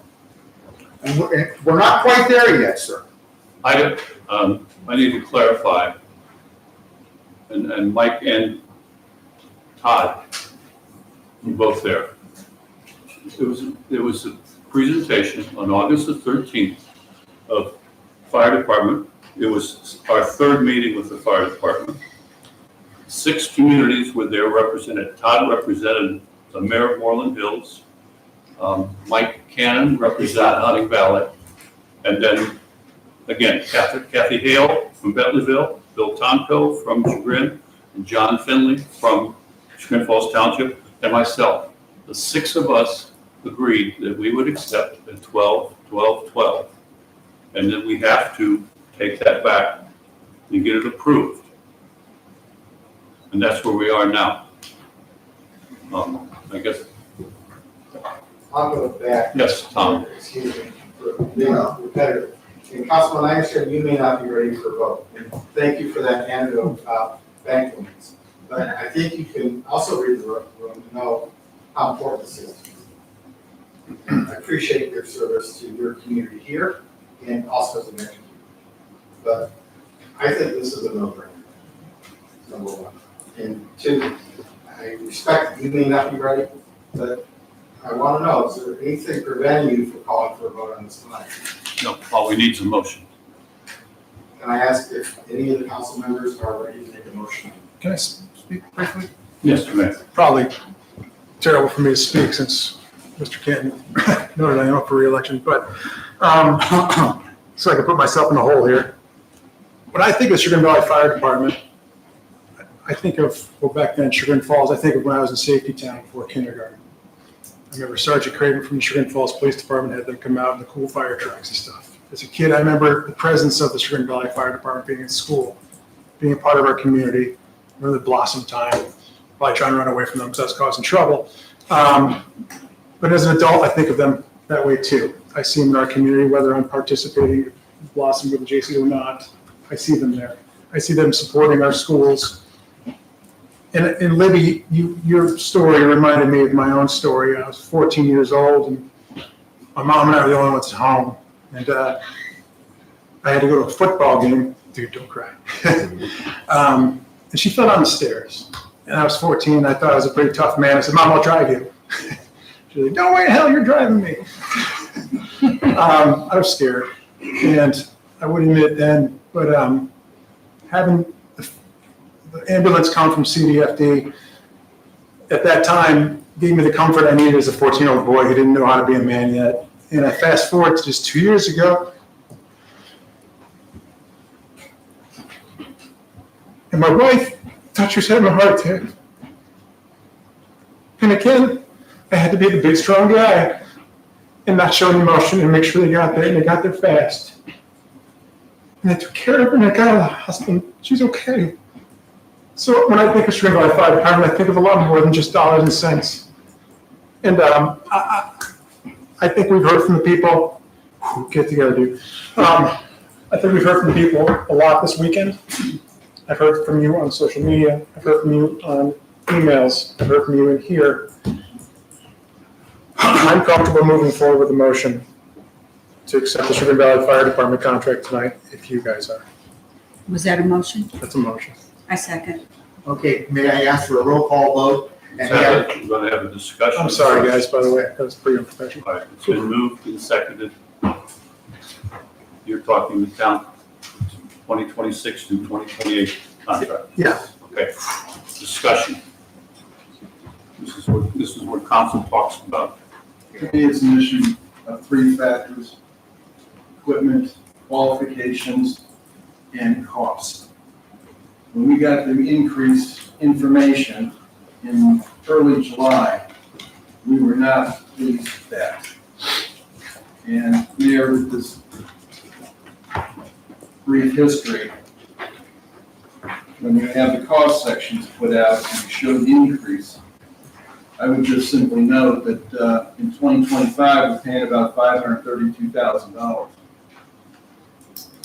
And we're not quite there yet, sir. I need to clarify, and Mike and Todd, you're both there. There was a presentation on August the 13th of fire department. It was our third meeting with the fire department. 6 communities were there represented. Todd represented the mayor of Moreland Hills. Mike Cannon represented Hunting Valley. And then, again, Kathy Hale from Bentleyville, Bill Tomko from Chagrin, and John Finley from Chagrin Falls Township, and myself. The 6 of us agreed that we would accept a 12-12-12. And then we have to take that back and get it approved. And that's where we are now. I guess, I'll go back. yes, Tom. Excuse me, for being repetitive. And Councilman, I understand you may not be ready for a vote. And thank you for that anecdote about bank loans. But I think you can also read the room to know how important this is. I appreciate your service to your community here and also as a mayor. But I think this is a no-brainer, number one. And 2, I respect you may not be ready, but I want to know, is there anything preventing you from calling for a vote on this tonight? No, all we need is a motion. Can I ask if any of the council members are ready to make a motion? Can I speak briefly? Yes, Mayor. Probably terrible for me to speak since Mr. Canton noted I am up for re-election, but so I can put myself in the hole here. When I think of Chagrin Valley Fire Department, I think of, well, back then, Chagrin Falls, I think of when I was in Safety Town before kindergarten. I remember Sergeant Craven from the Chagrin Falls Police Department had them come out in the cool fire trucks and stuff. As a kid, I remember the presence of the Chagrin Valley Fire Department being in school, being a part of our community. I remember the Blossom time, probably trying to run away from them because I was causing trouble. But as an adult, I think of them that way too. I see them in our community, whether I'm participating in Blossom with the JC or not. I see them there. I see them supporting our schools. And Libby, your story reminded me of my own story. I was 14 years old, and my mom and I were the only ones at home. And I had to go to a football game. Dude, don't cry. And she fell down the stairs. And I was 14, and I thought I was a pretty tough man. I said, Mom, I'll drive you. She's like, no way in hell, you're driving me. I was scared. And I wouldn't admit then, but having the ambulance come from CDFD at that time gave me the comfort I needed as a 14-year-old boy who didn't know how to be a man yet. And I fast forward to just 2 years ago, and my wife touched her head in my heart attack. And again, I had to be the big, strong guy and not show any emotion and make sure they got there, and they got there fast. And I took care of her, and I got her to the hospital. She's okay. So when I think of Chagrin Valley Fire Department, I think of a lot more than just dollars and cents. And I think we've heard from the people. Get together, dude. I think we've heard from the people a lot this weekend. I've heard from you on social media. I've heard from you on emails. I've heard from you in here. I'm comfortable moving forward with the motion to accept the Chagrin Valley Fire Department contract tonight, if you guys are. Was that a motion? That's a motion. I second. Okay, may I ask for a roll call vote? And We're going to have a discussion. I'm sorry, guys, by the way, that was pretty unprofessional. All right, it's been moved and seconded. You're talking the town 2026 to 2028 contract. Yeah. Okay, discussion. This is what council talks about. To me, it's an issue of 3 factors: equipment, qualifications, and cost. When we got the increased information in early July, we were not pleased with that. And Mayor, with this brief history, when you have the cost sections put out and you show the increase, I would just simply note that in 2025, we're paying about $532,000.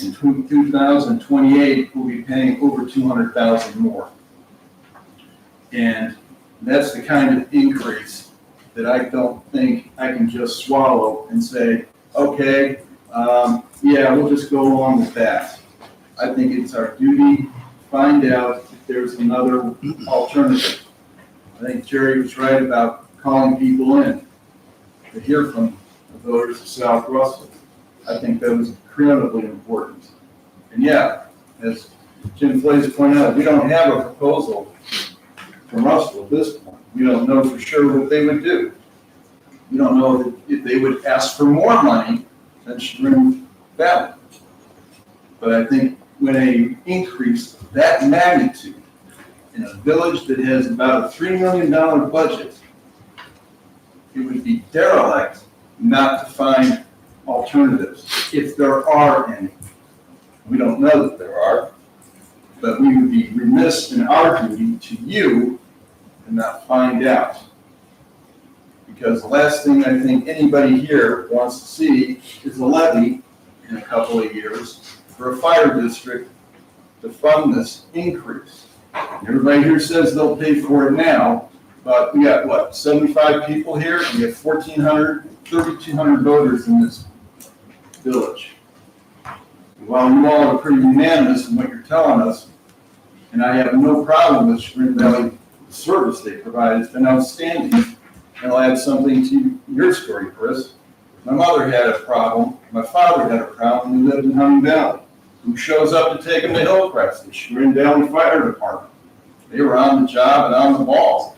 In 2028, we'll be paying over $200,000 more. And that's the kind of increase that I don't think I can just swallow and say, okay, yeah, we'll just go along with that. I think it's our duty to find out if there's another alternative. I think Jerry was right about calling people in to hear from the voters of South Russell. I think that was incredibly important. And yeah, as Jim Flays pointed out, we don't have a proposal from Russell at this point. We don't know for sure what they would do. We don't know if they would ask for more money than Chagrin Valley. But I think when a increase of that magnitude in a village that has about a $3 million budget, it would be derelict not to find alternatives, if there are any. We don't know that there are, but we would be remiss in our duty to you and not find out. Because the last thing I think anybody here wants to see is a levy in a couple of years for a fire district to fund this increase. Everybody here says they'll pay for it now, but we got, what, 75 people here? We have 3,200 voters in this village. While you all are pretty unanimous in what you're telling us, and I have no problem with Chagrin Valley, the service they provide has been outstanding. And I'll add something to your story, Chris. My mother had a problem, my father had a problem, we lived in Hunting Valley. Who shows up to take them to Hillcrest? The Chagrin Valley Fire Department. They were on the job and on the ball.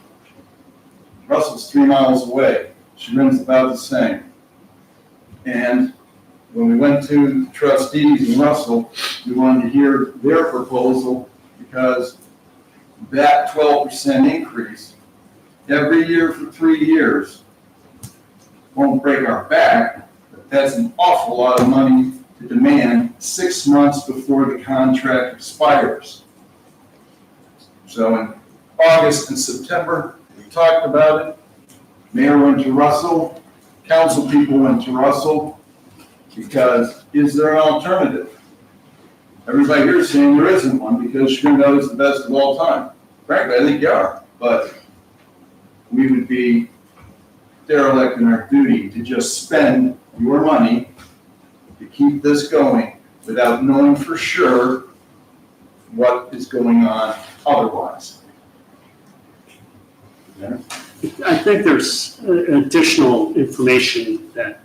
Russell's 3 miles away. Chagrin's about the same. And when we went to the trustees in Russell, we wanted to hear their proposal because that 12% increase every year for 3 years won't break our back, but that's an awful lot of money to demand 6 months before the contract expires. So in August and September, we talked about it. Mayor went to Russell, council people went to Russell, because is there an alternative? Everybody here is saying there isn't one because Chagrin Valley is the best of all time. Frankly, I think you are, but we would be derelict in our duty to just spend your money to keep this going without knowing for sure what is going on otherwise. I think there's additional information that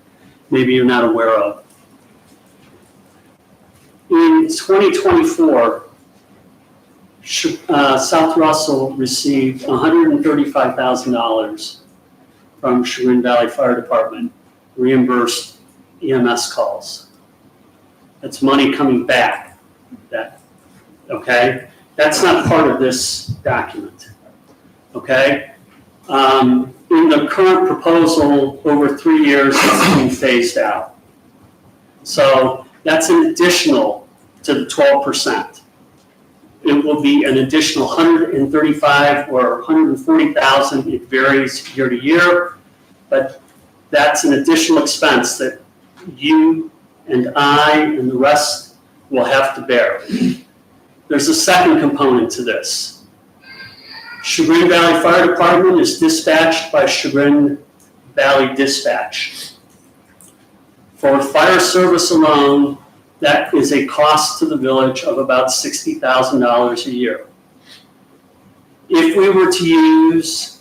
maybe you're not aware of. In 2024, South Russell received $135,000 from Chagrin Valley Fire Department, reimbursed EMS calls. That's money coming back. Okay? That's not part of this document. Okay? In the current proposal, over 3 years, it's being phased out. So that's an additional to the 12%. It will be an additional $135,000 or $140,000. It varies year to year, but that's an additional expense that you and I and the rest will have to bear. There's a second component to this. Chagrin Valley Fire Department is dispatched by Chagrin Valley Dispatch. For fire service alone, that is a cost to the village of about $60,000 a year. If we were to use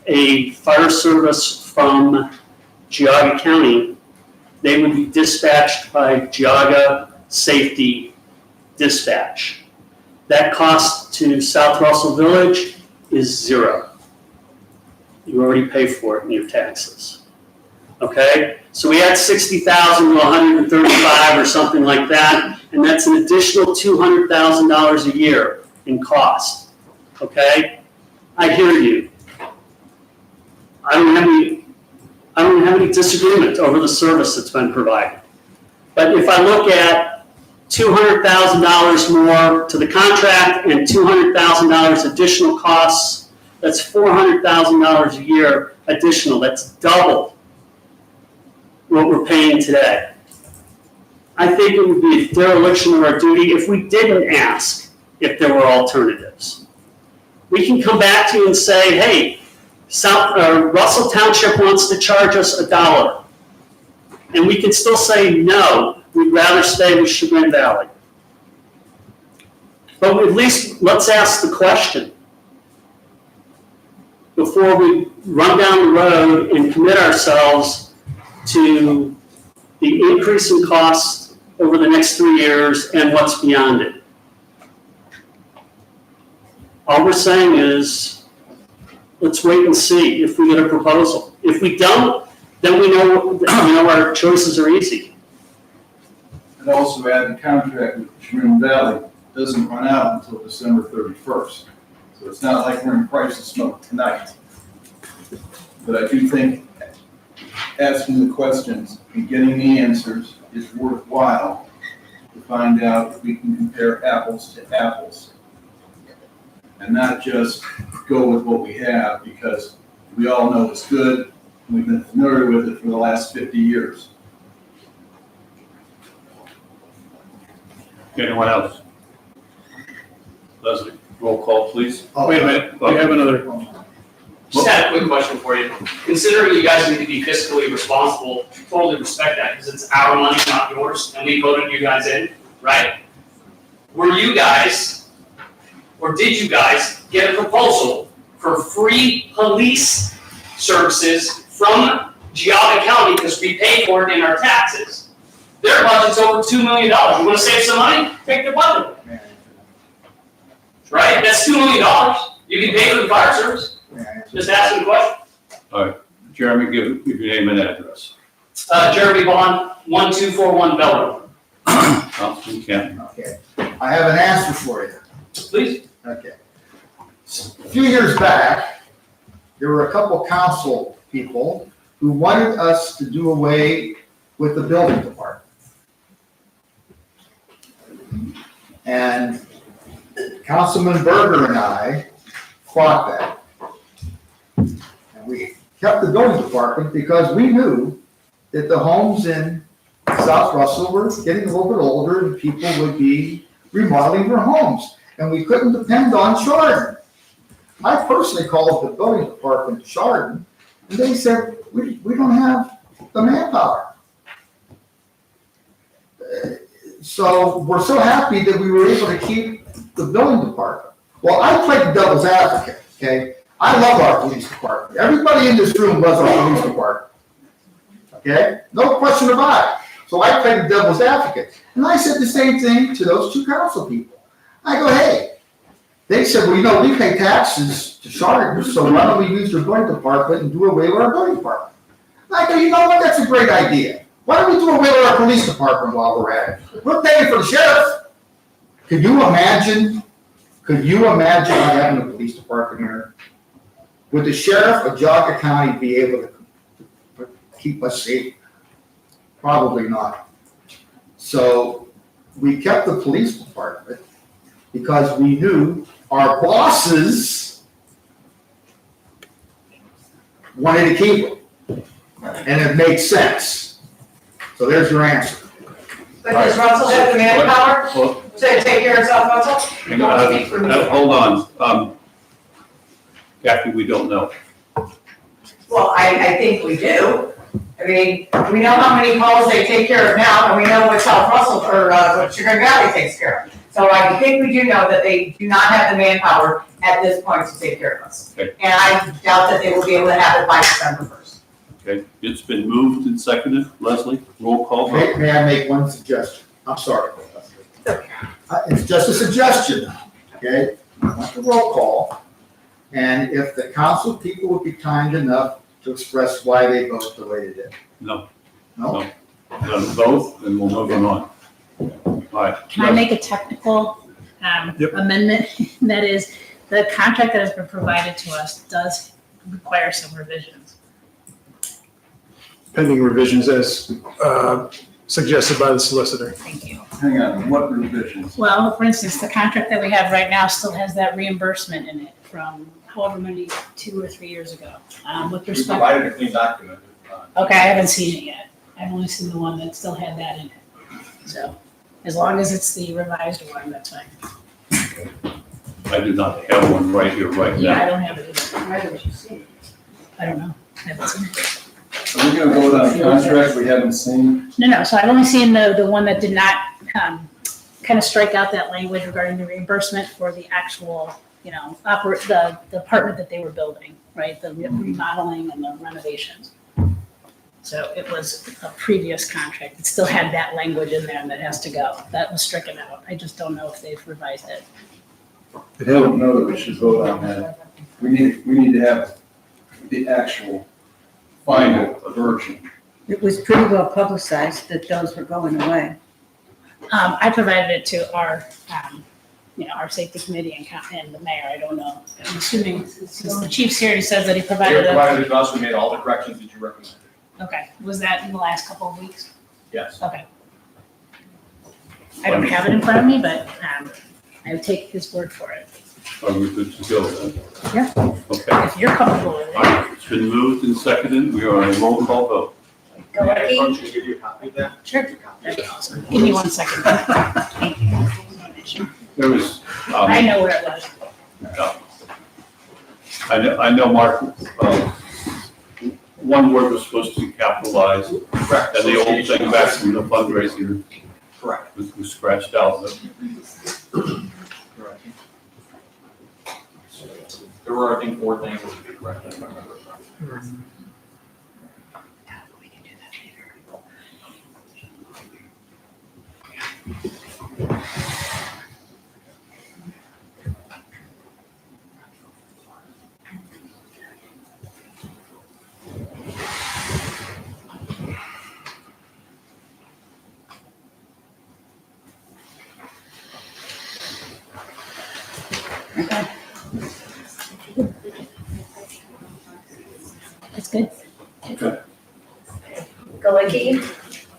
a fire service from Geauga County, they would be dispatched by Geauga Safety Dispatch. That cost to South Russell Village is $0. You already pay for it in your taxes. Okay? So we add $60,000 to $135,000 or something like that, and that's an additional $200,000 a year in cost. Okay? I hear you. I don't have any disagreement over the service that's been provided. But if I look at $200,000 more to the contract and $200,000 additional costs That's $400,000 a year additional. That's double what we're paying today. I think it would be a dereliction of our duty if we didn't ask if there were alternatives. We can come back to you and say, hey, Russell Township wants to charge us $1. And we can still say, no, we'd rather stay with Chagrin Valley. But at least let's ask the question before we run down the road and commit ourselves to the increase in costs over the next 3 years and what's beyond it. All we're saying is, let's wait and see if we get a proposal. If we don't, then we know our choices are easy. And also add the contract with Chagrin Valley doesn't run out until December 31st. So it's not like we're in crisis smoke tonight. But I do think asking the questions and getting the answers is worthwhile to find out if we can compare apples to apples. And not just go with what we have, because we all know it's good and we've been familiar with it for the last 50 years. Anyone else? Leslie, roll call, please. Wait a minute, we have another. Just had a quick question for you. Considering you guys need to be fiscally responsible, totally respect that because it's our money, not yours, and we voted you guys in, right? Were you guys, or did you guys get a proposal for free police services from Geauga County because we pay for it in our taxes? Their budget's over $2 million. You want to save some money? Take their budget. Right? That's $2 million. You can pay for the fire service. Just asking a question. All right, Jeremy, give your name and address. Jeremy Bond, 1241 Bell Road. Councilman Kent. Okay, I have an answer for you. Please. Okay. A few years back, there were a couple council people who wanted us to do away with the building department. And Councilman Berger and I fought that. And we kept the building department because we knew that the homes in South Russell were getting a little bit older and people would be remodeling their homes. And we couldn't depend on Chardon. I personally called the building department Chardon, and they said, we don't have the manpower. So we're so happy that we were able to keep the building department. Well, I played the devil's advocate, okay? I love our police department. Everybody in this room loves our police department. Okay? No question about it. So I played the devil's advocate. And I said the same thing to those two council people. I go, hey, they said, well, we pay taxes to Chardon, so why don't we use their building department and do away with our building department? And I go, you know what, that's a great idea. Why don't we do away with our police department while we're at it? We're paying for the sheriff. Could you imagine having a police department here? Would the sheriff of Geauga County be able to keep us safe? Probably not. So we kept the police department because we knew our bosses wanted to keep them. And it made sense. So there's your answer. But does Russell have the manpower to take care of South Russell? Hold on. Kathy, we don't know. Well, I think we do. I mean, we know how many calls they take care of now, and we know what South Russell, or what Chagrin Valley takes care of. So I think we do know that they do not have the manpower at this point to take care of us. Okay. And I doubt that they will be able to have it by December 1st. Okay, it's been moved and seconded. Leslie, roll call vote. May I make one suggestion? I'm sorry. It's just a suggestion, okay? I want the roll call. And if the council people would be kind enough to express why they vote the way they did. No. No? Both, and we'll move on. All right. Can I make a technical amendment? That is, the contract that has been provided to us does require some revisions. Pending revisions as suggested by the solicitor. Thank you. Hang on, what revisions? Well, for instance, the contract that we have right now still has that reimbursement in it from however many, 2 or 3 years ago. With You respect, provided a clean document. okay, I haven't seen it yet. I've only seen the one that still had that in it. So, as long as it's the revised one, that's fine. I do not have one right here, right Yeah, I now. don't have it either. Why don't you see it? I don't know. I haven't seen it. Are we gonna vote on a contract we haven't seen? No, so I've only seen the one that did not, kind of strike out that language regarding the reimbursement for the actual, the apartment that they were building, right? The remodeling and the renovations. So it was a previous contract. It still had that language in there that has to go. That was stricken out. I just don't know if they've revised it. I don't know that we should vote on that. We need to have the actual final version. It was pretty well publicized that those were going away. I provided it to our, our safety committee and the mayor. I don't know. I'm assuming since the chief's here, he says that he They provided it. provided it to us, we made all the corrections that you recommended. Okay, was that in the last couple of weeks? Yes. Okay. I don't have it in front of me, but I would take his word for it. Are we good to go then? Yeah. Okay. If you're comfortable with it. All right, it's been moved and seconded. We are on a roll call vote. Go ahead. Don't you give you a copy of that? Sure. That'd be awesome. Give me 1 second. Thank you. There was, I know where it was. I know, Mark, one word was supposed to be capitalized. Correct. And the old thing back from the fundraiser Correct. was scratched out. Correct. There were, I think, 4 things that should be corrected, if I remember correctly. It's good. Galicki,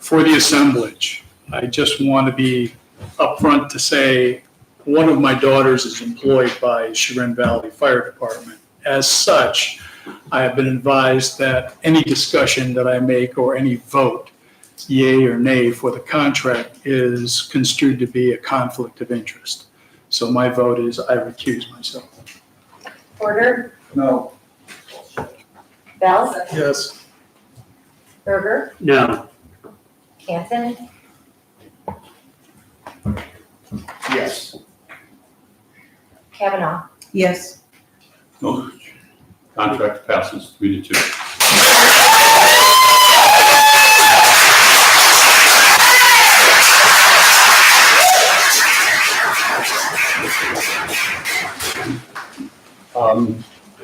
For the assemblage, I just want to be upfront to say, one of my daughters is employed by Chagrin Valley Fire Department. As such, I have been advised that any discussion that I make or any vote, yea or nay for the contract, is construed to be a conflict of interest. So my vote is I recuse myself. Porter, No. Bell, Yes. Berger, No. Canton, Yes. Kavanaugh. Yes. No, contract passes 3-2.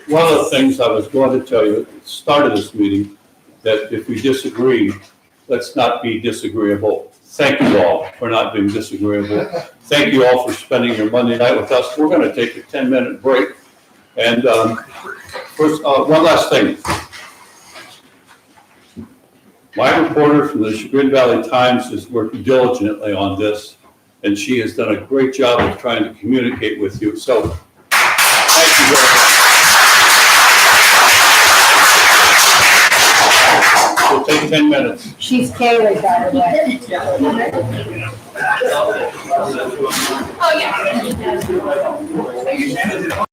One of the things I was going to tell you at the start of this meeting, that if we disagree, let's not be disagreeable. Thank you all for not being disagreeable. Thank you all for spending your Monday night with us. We're going to take a 10-minute break. And first, one last thing. My reporter from the Chagrin Valley Times has worked diligently on this, and she has done a great job of trying to communicate with you. So, thank you very much. We'll take 10 minutes. She's Kaylee, by the way. Oh, yeah.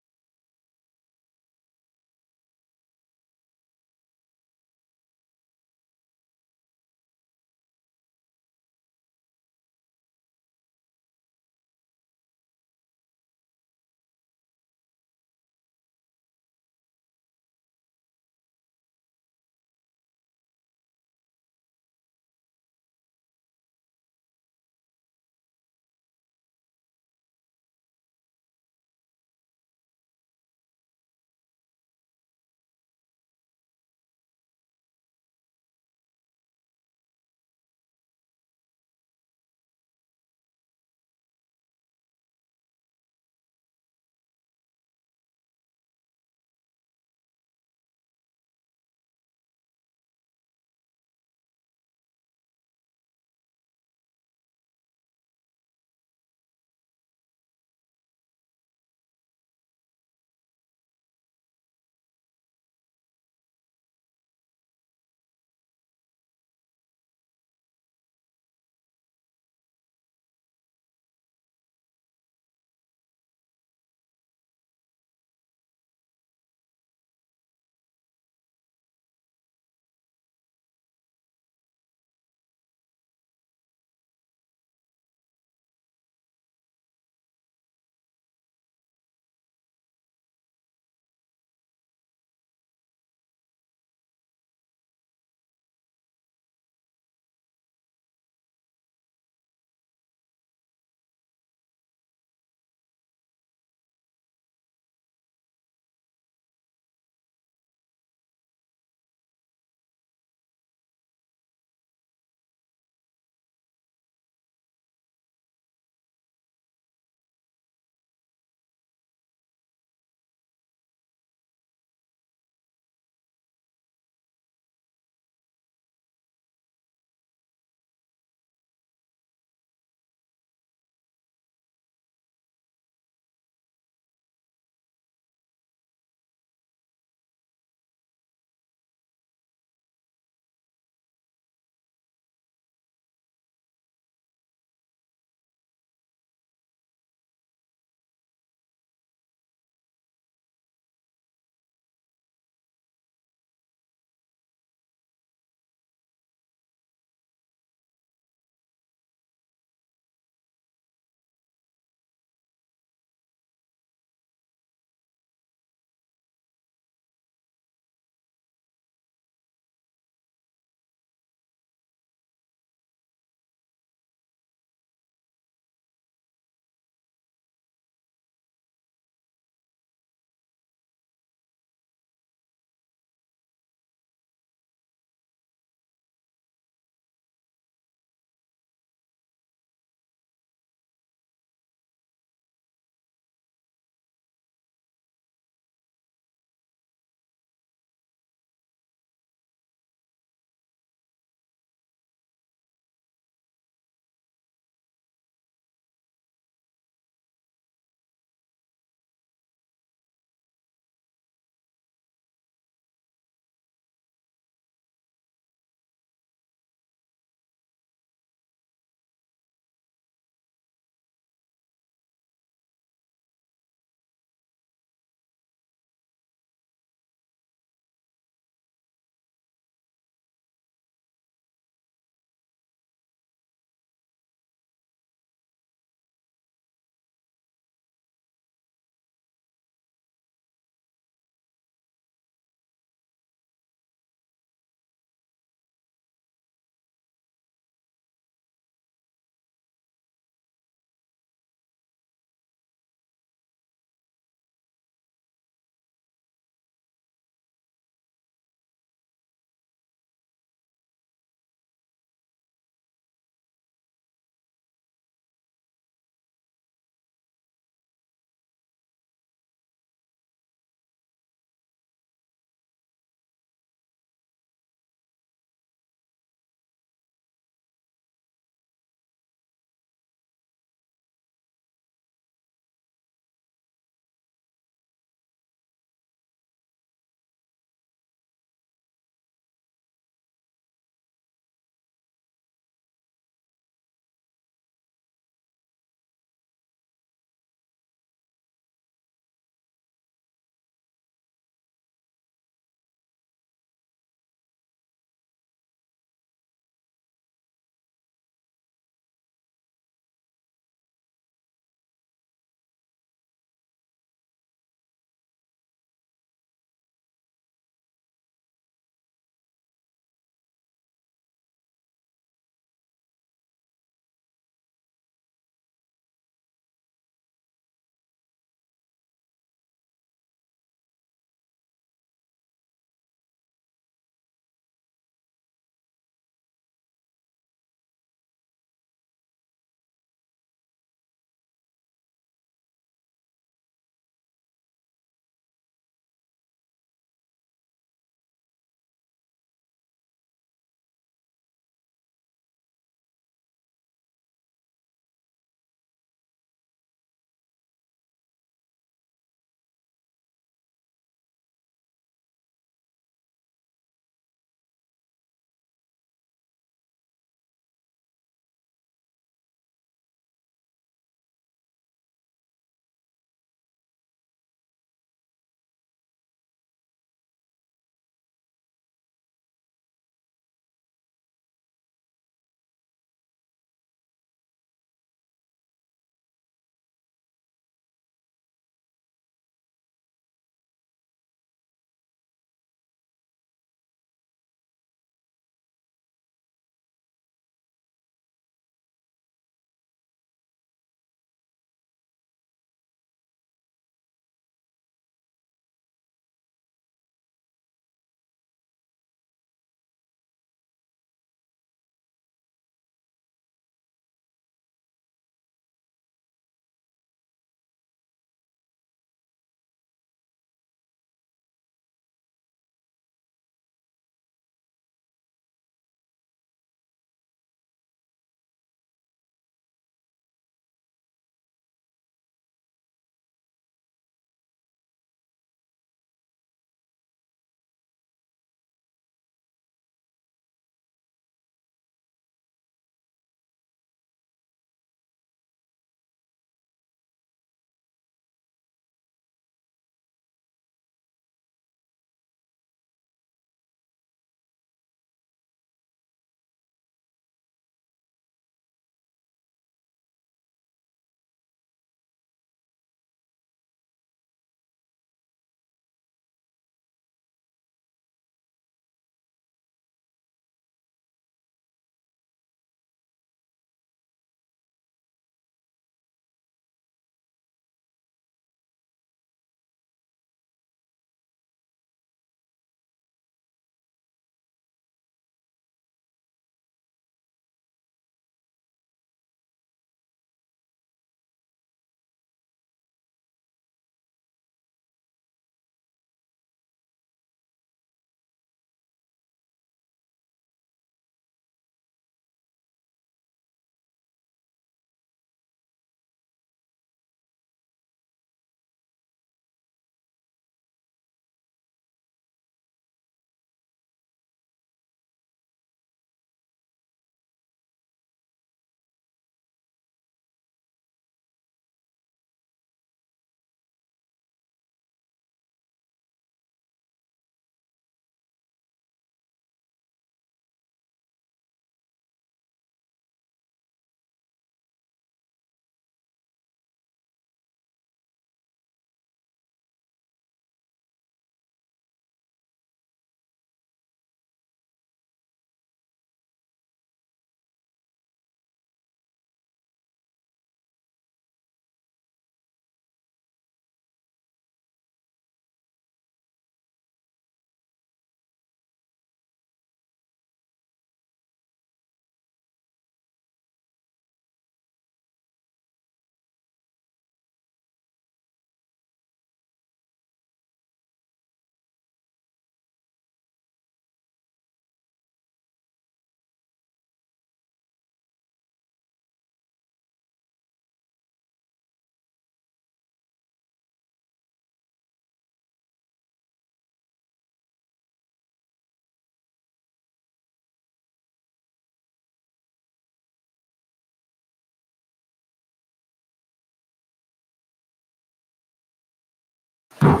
All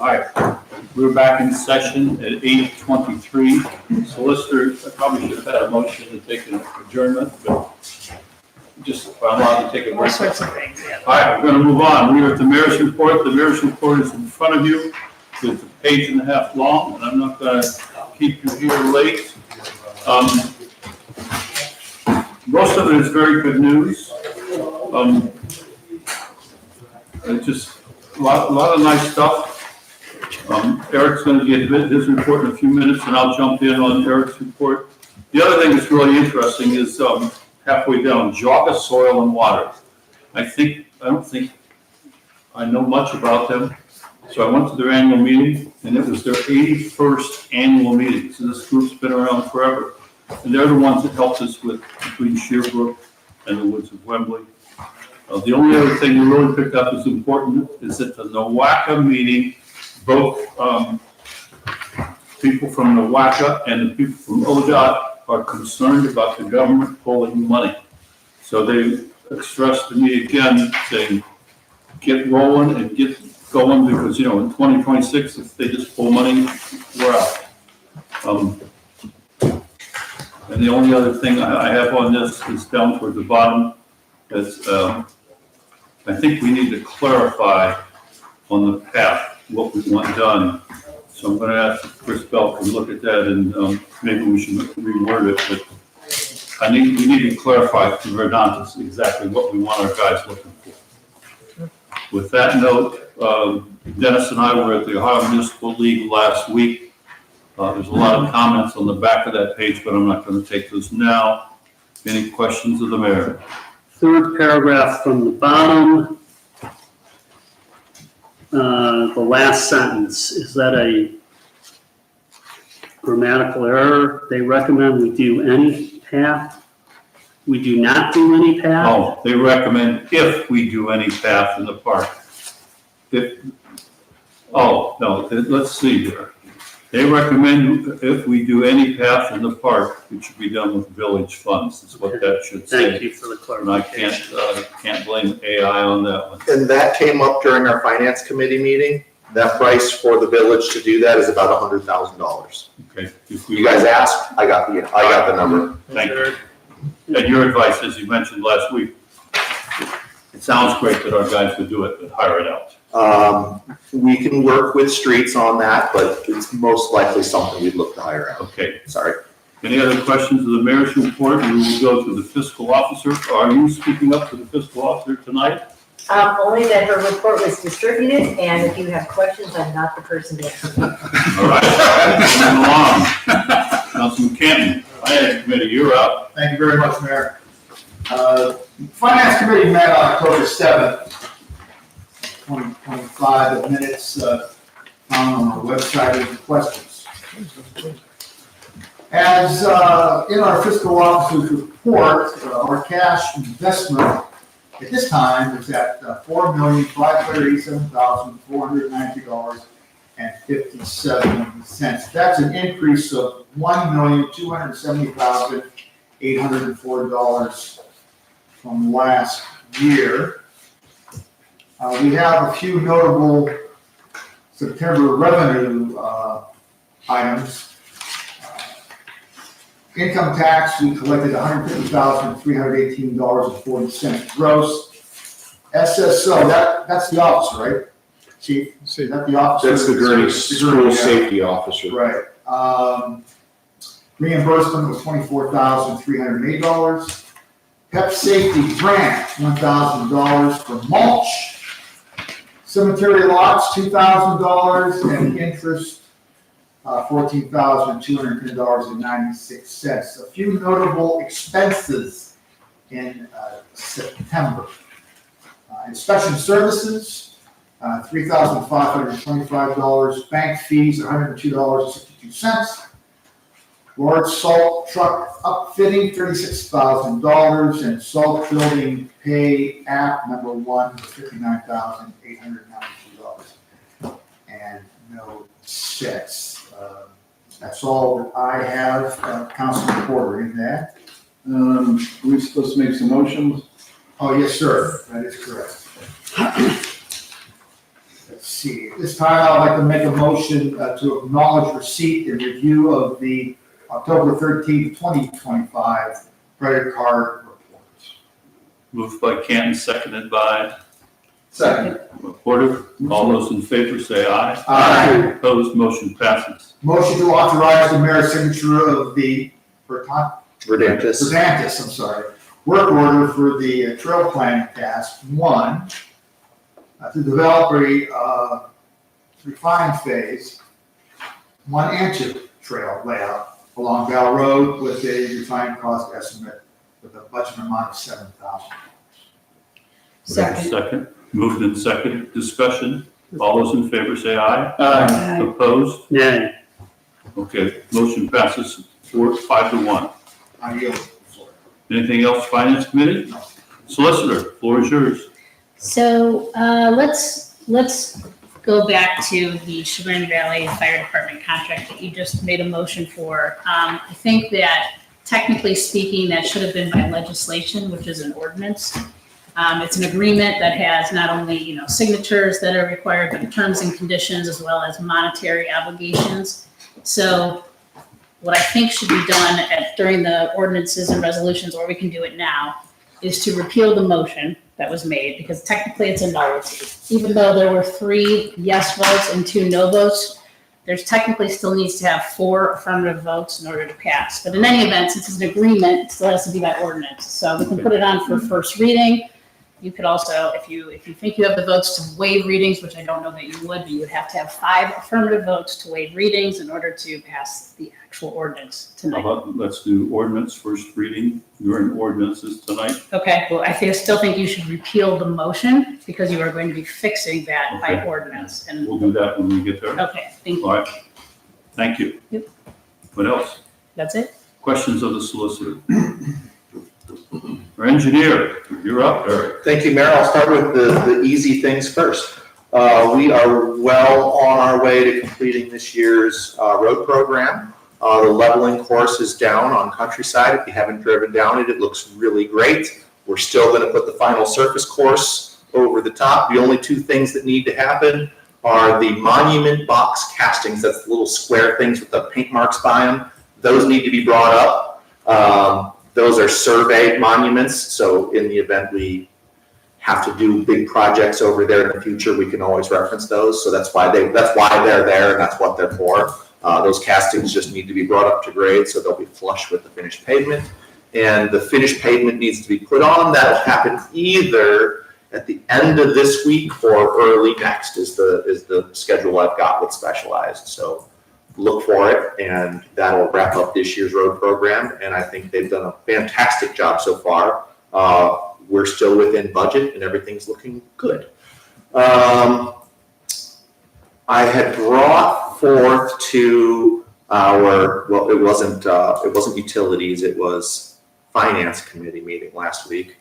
right, we're back in session at 8:23. Solicitor, I probably should have had a motion to take an adjournment, but just, I'm allowed to take a break. All sorts of things, yeah. All right, we're gonna move on. We are at the mayor's report. The mayor's report is in front of you. It's a page and a half long, and I'm not gonna keep you here late. Most of it is very good news. Just a lot of nice stuff. Eric's gonna get his report in a few minutes, and I'll jump in on Eric's report. The other thing that's really interesting is, halfway down, Jogga Soil and Water. I don't think I know much about them. So I went to their annual meeting, and it was their 81st annual meeting. So this group's been around forever. And they're the ones that helped us with between Shearbrook and the Woods of Wembley. The only other thing we really picked up as important is at the NOACA meeting, both people from NOACA and the people from ODOT are concerned about the government pulling money. So they expressed to me again, saying, get rolling and get going, because, in 2026, if they just pull money, we're out. And the only other thing I have on this is down toward the bottom, is I think we need to clarify on the path what we want done. So I'm going to ask if Chris Bell can look at that, and maybe we should reword it, but we need to clarify to Verdontis exactly what we want our guys looking for. With that note, Dennis and I were at the Ohio Municipal League last week. There's a lot of comments on the back of that page, but I'm not going to take those now. Any questions of the mayor? Third paragraph from the bottom, the last sentence, is that a grammatical error? They recommend we do any path. We do not do any path? Oh, they recommend if we do any path in the park. Let's see here. They recommend if we do any path in the park, it should be done with village funds, is what that should say. Thank you for the And I clarification. can't blame AI on that one. And that came up during our finance committee meeting. That price for the village to do that is about $100,000. Okay. You guys asked, I got the number. Thank you. And your advice, as you mentioned last week, it sounds great that our guys would do it, but hire it out. We can work with streets on that, but it's most likely something we'd look to hire out. Okay. Sorry. Any other questions of the mayor's report? We will go to the fiscal officer. Are you speaking up to the fiscal officer tonight? Only that her report was distributed, and if you have questions, I'm not the person to answer. All right. Moving along. Councilman Canton, Finance Committee, you're up. Thank you very much, Mayor. Finance Committee met on October 7th, 2025. The minutes found on our website. Any questions? As in our fiscal officer's report, our cash investment at this time is at $4,537,490.57. That's an increase of $1,270,804 from last year. We have a few notable September revenue items. Income tax, we collected $150,318.40 gross. SSO, that's the officer, right? Chief, is that the officer? That's the Gurney School Safety Officer. Right. Reimbursement was $24,308. Pep Safety Grant, $1,000 for mulch. Cemetery lots, $2,000, and interest, $14,210.96. A few notable expenses in September. Inspection services, $3,525. Bank fees, $102.62. Large salt truck upfitting, $36,000, and salt building pay app number 1, $59,892. And no checks. That's all that I have, Councilman Porter, in that. We supposed to make some motions? Oh, yes, sir, that is correct. Let's see, at this time, I'd like to make a motion to acknowledge receipt and review of the October 13th, 2025 credit card reports. Moved by Canton, seconded by Second. Porter. All those in favor say aye. Aye. Opposed, motion passes. Motion to authorize the mayor's signature of the Verdantis. Verdantis, I'm sorry, work order for the trail planning task one, to develop a refined phase, 1 and 2 trail layout along Bell Road with a refined cost estimate with a budget amount of $7,000. Second. Moved and seconded. Discussion. All those in favor say aye. Aye. Opposed? Nay. Okay, motion passes 5-1. I yield the floor. Anything else, Finance Committee? Solicitor, floor is yours. So, let's go back to the Chagrin Valley Fire Department contract that you just made a motion for. I think that technically speaking, that should have been by legislation, which is an ordinance. It's an agreement that has not only, signatures that are required, but terms and conditions as well as monetary obligations. So what I think should be done during the ordinances and resolutions, or we can do it now, is to repeal the motion that was made, because technically it's a nullity. Even though there were 3 yes votes and 2 no votes, there's technically still needs to have 4 affirmative votes in order to pass. But in any event, since it's an agreement, it still has to be by ordinance. So we can put it on for first reading. You could also, if you think you have the votes to waive readings, which I don't know that you would, but you would have to have 5 affirmative votes to waive readings in order to pass the actual ordinance How tonight. about, let's do ordinance first reading during ordinances tonight. Okay, well, still think you should repeal the motion because you are going to be fixing that by Okay. ordinance. And We'll do that when we get there. okay, thank All you. right. Thank you. Yep. What else? That's it. Questions of the solicitor? Our engineer, you're up, Eric. Thank you, Mayor. I'll start with the easy things first. We are well on our way to completing this year's road program. The leveling course is down on Countryside. If you haven't driven down it, it looks really great. We're still going to put the final surface course over the top. The only 2 things that need to happen are the monument box castings. That's the little square things with the paint marks by them. Those need to be brought up. Those are surveyed monuments, so in the event we have to do big projects over there in the future, we can always reference those. So that's why they're there, and that's what they're for. Those castings just need to be brought up to grade, so they'll be flush with the finished pavement. And the finished pavement needs to be put on. That'll happen either at the end of this week or early next is the schedule I've got with Specialized. So look for it, and that'll wrap up this year's road program. And I think they've done a fantastic job so far. We're still within budget, and everything's looking good. I had brought forth to it wasn't utilities, it was finance committee meeting last week.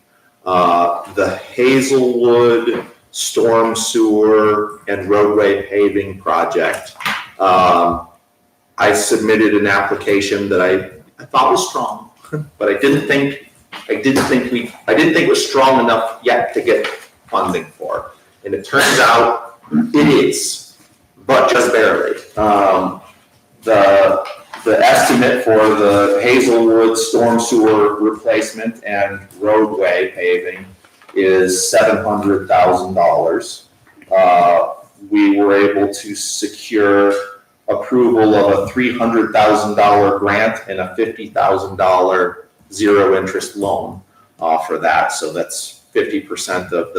The Hazelwood storm sewer and roadway paving project. I submitted an application that I thought was strong, but I didn't think it was strong enough yet to get funding for. And it turns out it is, but just barely. The estimate for the Hazelwood storm sewer replacement and roadway paving is $700,000. We were able to secure approval of a $300,000 grant and a $50,000 zero interest loan for that. So that's 50% of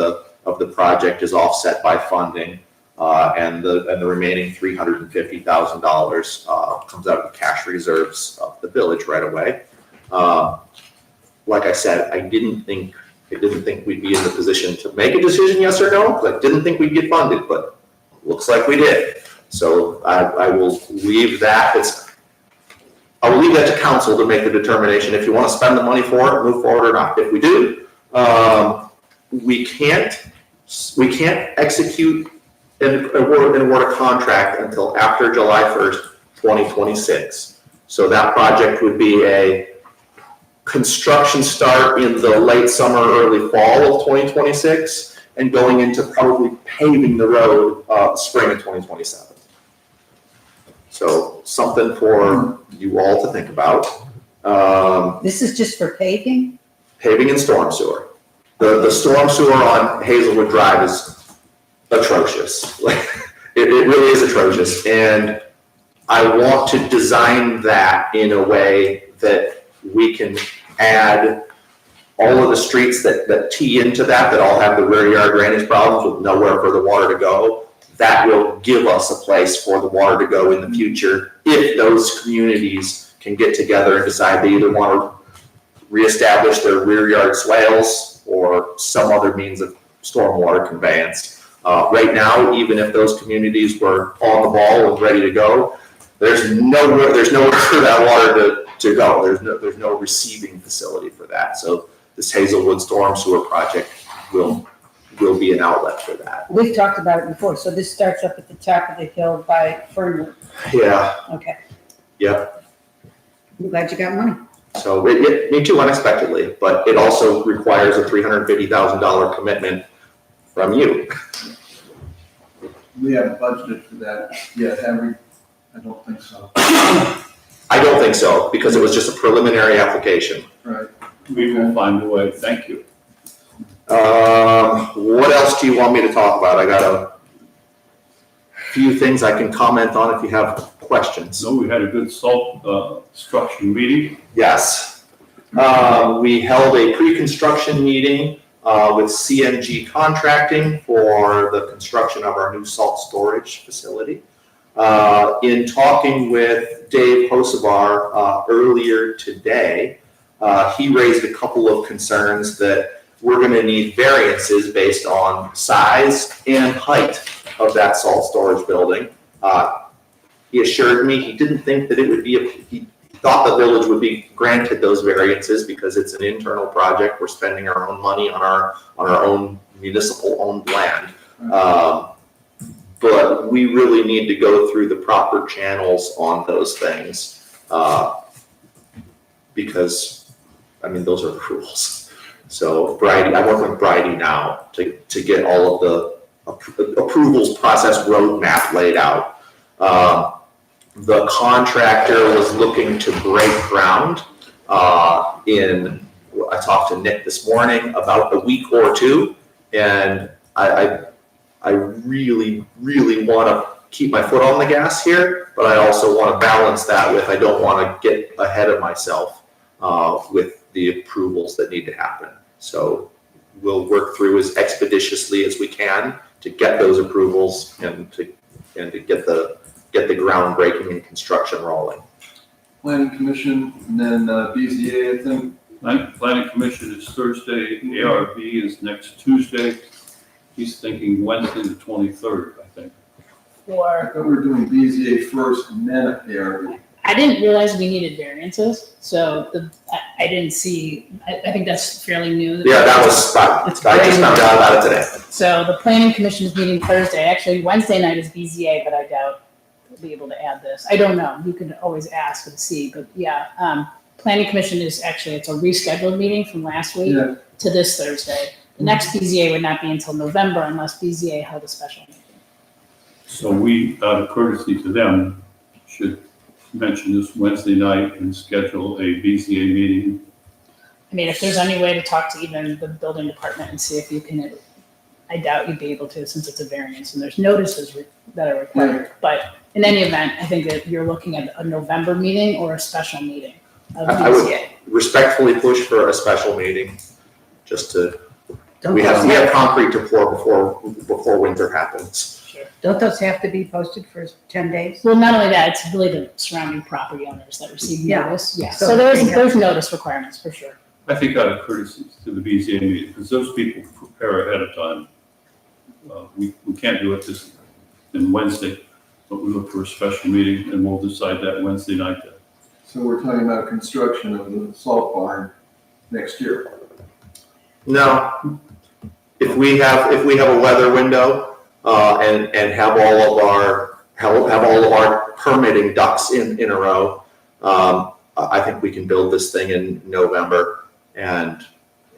the project is offset by funding, and the remaining $350,000 comes out of the cash reserves of the village right away. Like I said, I didn't think we'd be in the position to make a decision, yes or no, because I didn't think we'd get funded, but looks like we did. So I will leave that. I will leave that to council to make the determination if you want to spend the money for it, move forward or not. If we do, we can't execute and award a contract until after July 1st, 2026. So that project would be a construction start in the late summer, early fall of 2026, and going into probably paving the road, spring of 2027. So something for you all to think about. This is just for paving? Paving and storm sewer. The storm sewer on Hazelwood Drive is atrocious. Like, it really is atrocious. And I want to design that in a way that we can add all of the streets that tee into that all have the rear yard drainage problems with nowhere for the water to go. That will give us a place for the water to go in the future if those communities can get together and decide they either want to reestablish their rear yard swales or some other means of stormwater conveyance. Right now, even if those communities were on the ball and ready to go, there's nowhere for that water to go. There's no receiving facility for that. So this Hazelwood storm sewer project will be an outlet for that. We've talked about it before, so this starts up at the top of the hill by Fernwood. Yeah. Okay, Yep. I'm glad you got money. So me too, unexpectedly, but it also requires a $350,000 commitment from you. We haven't budgeted for that yet, have we? I don't think so. I don't think so, because it was just a preliminary application. Right. We will find a way, thank you. What else do you want me to talk about? I got a few things I can comment on if you have questions. So we had a good salt structure meeting. Yes. We held a pre-construction meeting with CMG Contracting for the construction of our new salt storage facility. In talking with Dave Hocevar earlier today, he raised a couple of concerns that we're going to need variances based on size and height of that salt storage building. He assured me he didn't think that it would be, he thought the village would be granted those variances because it's an internal project. We're spending our own money on our own municipal owned land. But we really need to go through the proper channels on those things. Because, I mean, those are the rules. So Bridie, I work with Bridie now to get all of the approvals process roadmap laid out. The contractor was looking to break ground I talked to Nick this morning about a week or two, and I really, really want to keep my foot on the gas here, but I also want to balance that with I don't want to get ahead of myself with the approvals that need to happen. So we'll work through as expeditiously as we can to get those approvals and to get the groundbreaking and construction rolling. Planning Commission and then BZA, I think. Planning Commission is Thursday, ARB is next Tuesday. He's thinking Wednesday the 23rd, I think. I thought we were doing BZA first and then ARB. I didn't realize we needed variances, so I didn't see, I think that's fairly new. Yeah, I just found out about it today. So the planning commission is meeting Thursday. Actually, Wednesday night is BZA, but I doubt we'll be able to add this. I don't know. You can always ask and see, but yeah. Planning commission is actually, it's a rescheduled meeting from last week to this Thursday. The next BZA would not be until November unless BZA held a special meeting. So we, out of courtesy to them, should mention this Wednesday night and schedule a BZA meeting. I mean, if there's any way to talk to even the building department and see if you can, I doubt you'd be able to since it's a variance and there's notices that are required. But in any event, I think that you're looking at a November meeting or a special meeting of I would BZA. respectfully push for a special meeting, just to, we have concrete to pour before winter happens. Don't those have to be posted for 10 days? Well, not only that, it's really the surrounding property owners that receive notice. Yeah, So so there's notice requirements for sure. I think out of courtesy to the BZA meeting, because those people prepare ahead of time. We can't do it this Wednesday, but we look for a special meeting and we'll decide that Wednesday night then. So we're talking about construction of the salt barn next year. No, if we have a weather window, and have all of our permitting ducks in a row, I think we can build this thing in November and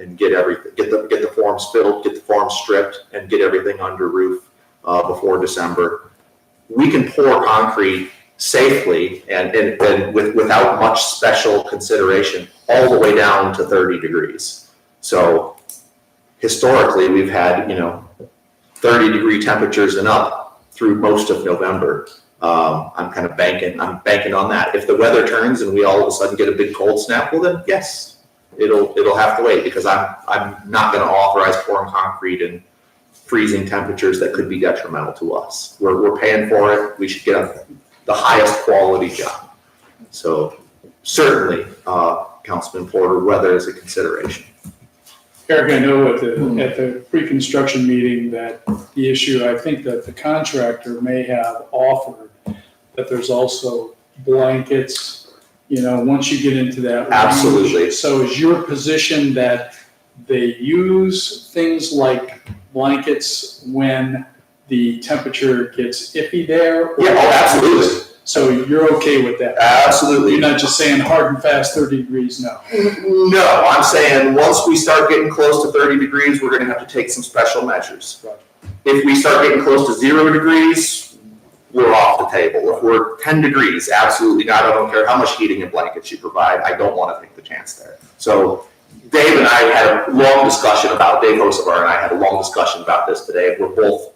and get everything, get the forms filled, get the forms stripped, and get everything under roof before December. We can pour concrete safely and without much special consideration all the way down to 30 degrees. So historically, we've had 30-degree temperatures and up through most of November. I'm banking on that. If the weather turns and we all of a sudden get a big cold snap, well then yes, it'll have to wait, because I'm not going to authorize pouring concrete in freezing temperatures that could be detrimental to us. We're paying for it. We should get the highest quality job. So certainly, Councilman Porter, weather is a consideration. Eric, I know at the pre-construction meeting that the issue, I think that the contractor may have offered that there's also blankets, once you get into that range. Absolutely. So is your position that they use things like blankets when the temperature gets iffy there? Yeah, absolutely. So you're okay with that? Absolutely. You're not just saying hard and fast 30 degrees, no? No, I'm saying once we start getting close to 30 degrees, we're going to have to take some special measures. Right. If we start getting close to 0 degrees, we're off the table. If we're 10 degrees, absolutely not. I don't care how much heating and blankets you provide. I don't want to take the chance there. So Dave and I had a long discussion about, Dave Hosevar and I had a long discussion about this today. We're both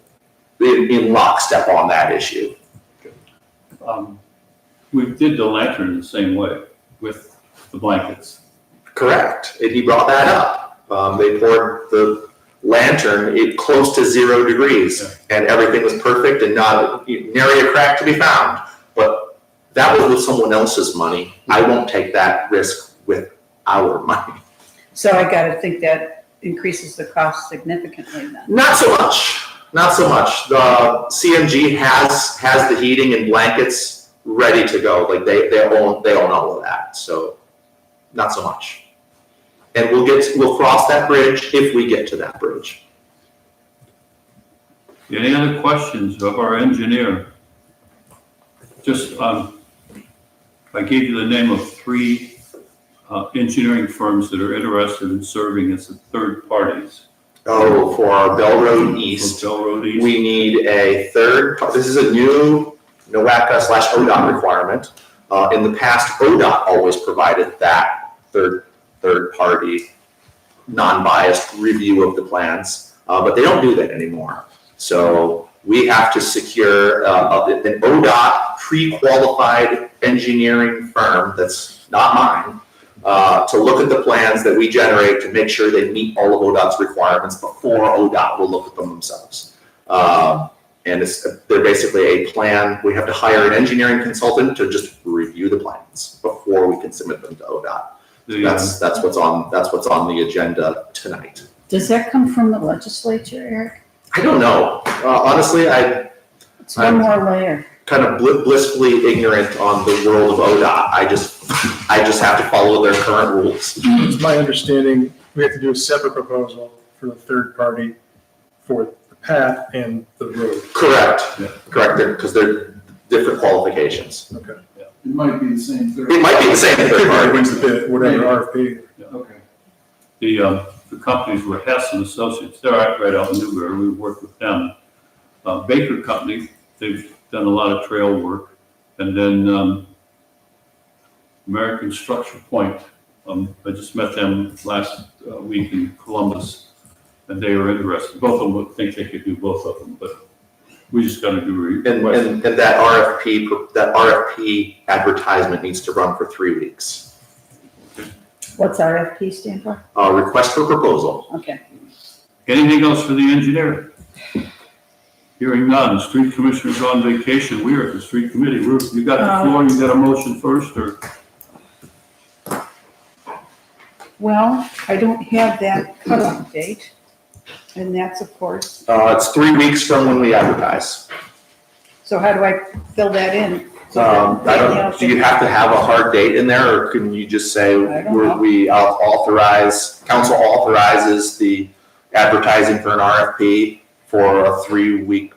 in lockstep on that issue. We did the lantern the same way with the blankets. Correct. And he brought that up. They poured the lantern close to 0 degrees, and everything was perfect and not nary a crack to be found. But that was with someone else's money. I won't take that risk with our money. So I gotta think that increases the cost significantly then. Not so much. Not so much. The CMG has the heating and blankets ready to go. Like they own all of that. So not so much. And we'll cross that bridge if we get to that bridge. Any other questions of our engineer? Just, I gave you the name of 3 engineering firms that are interested in serving as the third parties. Oh, for our Bell Road East, we need a third. This is a new NOACA/ODOT requirement. In the past, ODOT always provided that third party, non-biased review of the plans, but they don't do that anymore. So we have to secure an ODOT pre-qualified engineering firm that's not mine, to look at the plans that we generate to make sure they meet all of ODOT's requirements before ODOT will look at them themselves. And they're basically a plan. We have to hire an engineering consultant to just review the plans before we can submit them to ODOT. That's what's on the agenda tonight. Does that come from the legislature, Eric? I don't know. Honestly, It's one more layer. kind of blissfully ignorant on the world of ODOT. I just have to follow their current rules. It's my understanding, we have to do a separate proposal for the third party for the path and the road. Correct, correct, because they're different qualifications. Okay. It might be the same third. It might be the same third party. Wins the bid, whatever RFP. Okay. The companies were Hess and Associates. They're right out in Newberry. We work with them. Baker Company, they've done a lot of trail work. And then American Structure Point. I just met them last week in Columbus, and they were interested. Both of them think they could do both of them, but we just got to do And that RFP advertisement needs to run for 3 weeks. What's RFP stand for? Request for proposal. Okay. Anything else for the engineer? Hearing none. Street commissioner's on vacation. We are at the street committee. You got the floor. You got a motion first, or? Well, I don't have that cutoff date, and that's of course, It's 3 weeks from when we advertise. so how do I fill that in? Do you have to have a hard date in there, or can you just say council authorizes the advertising for an RFP for a 3-week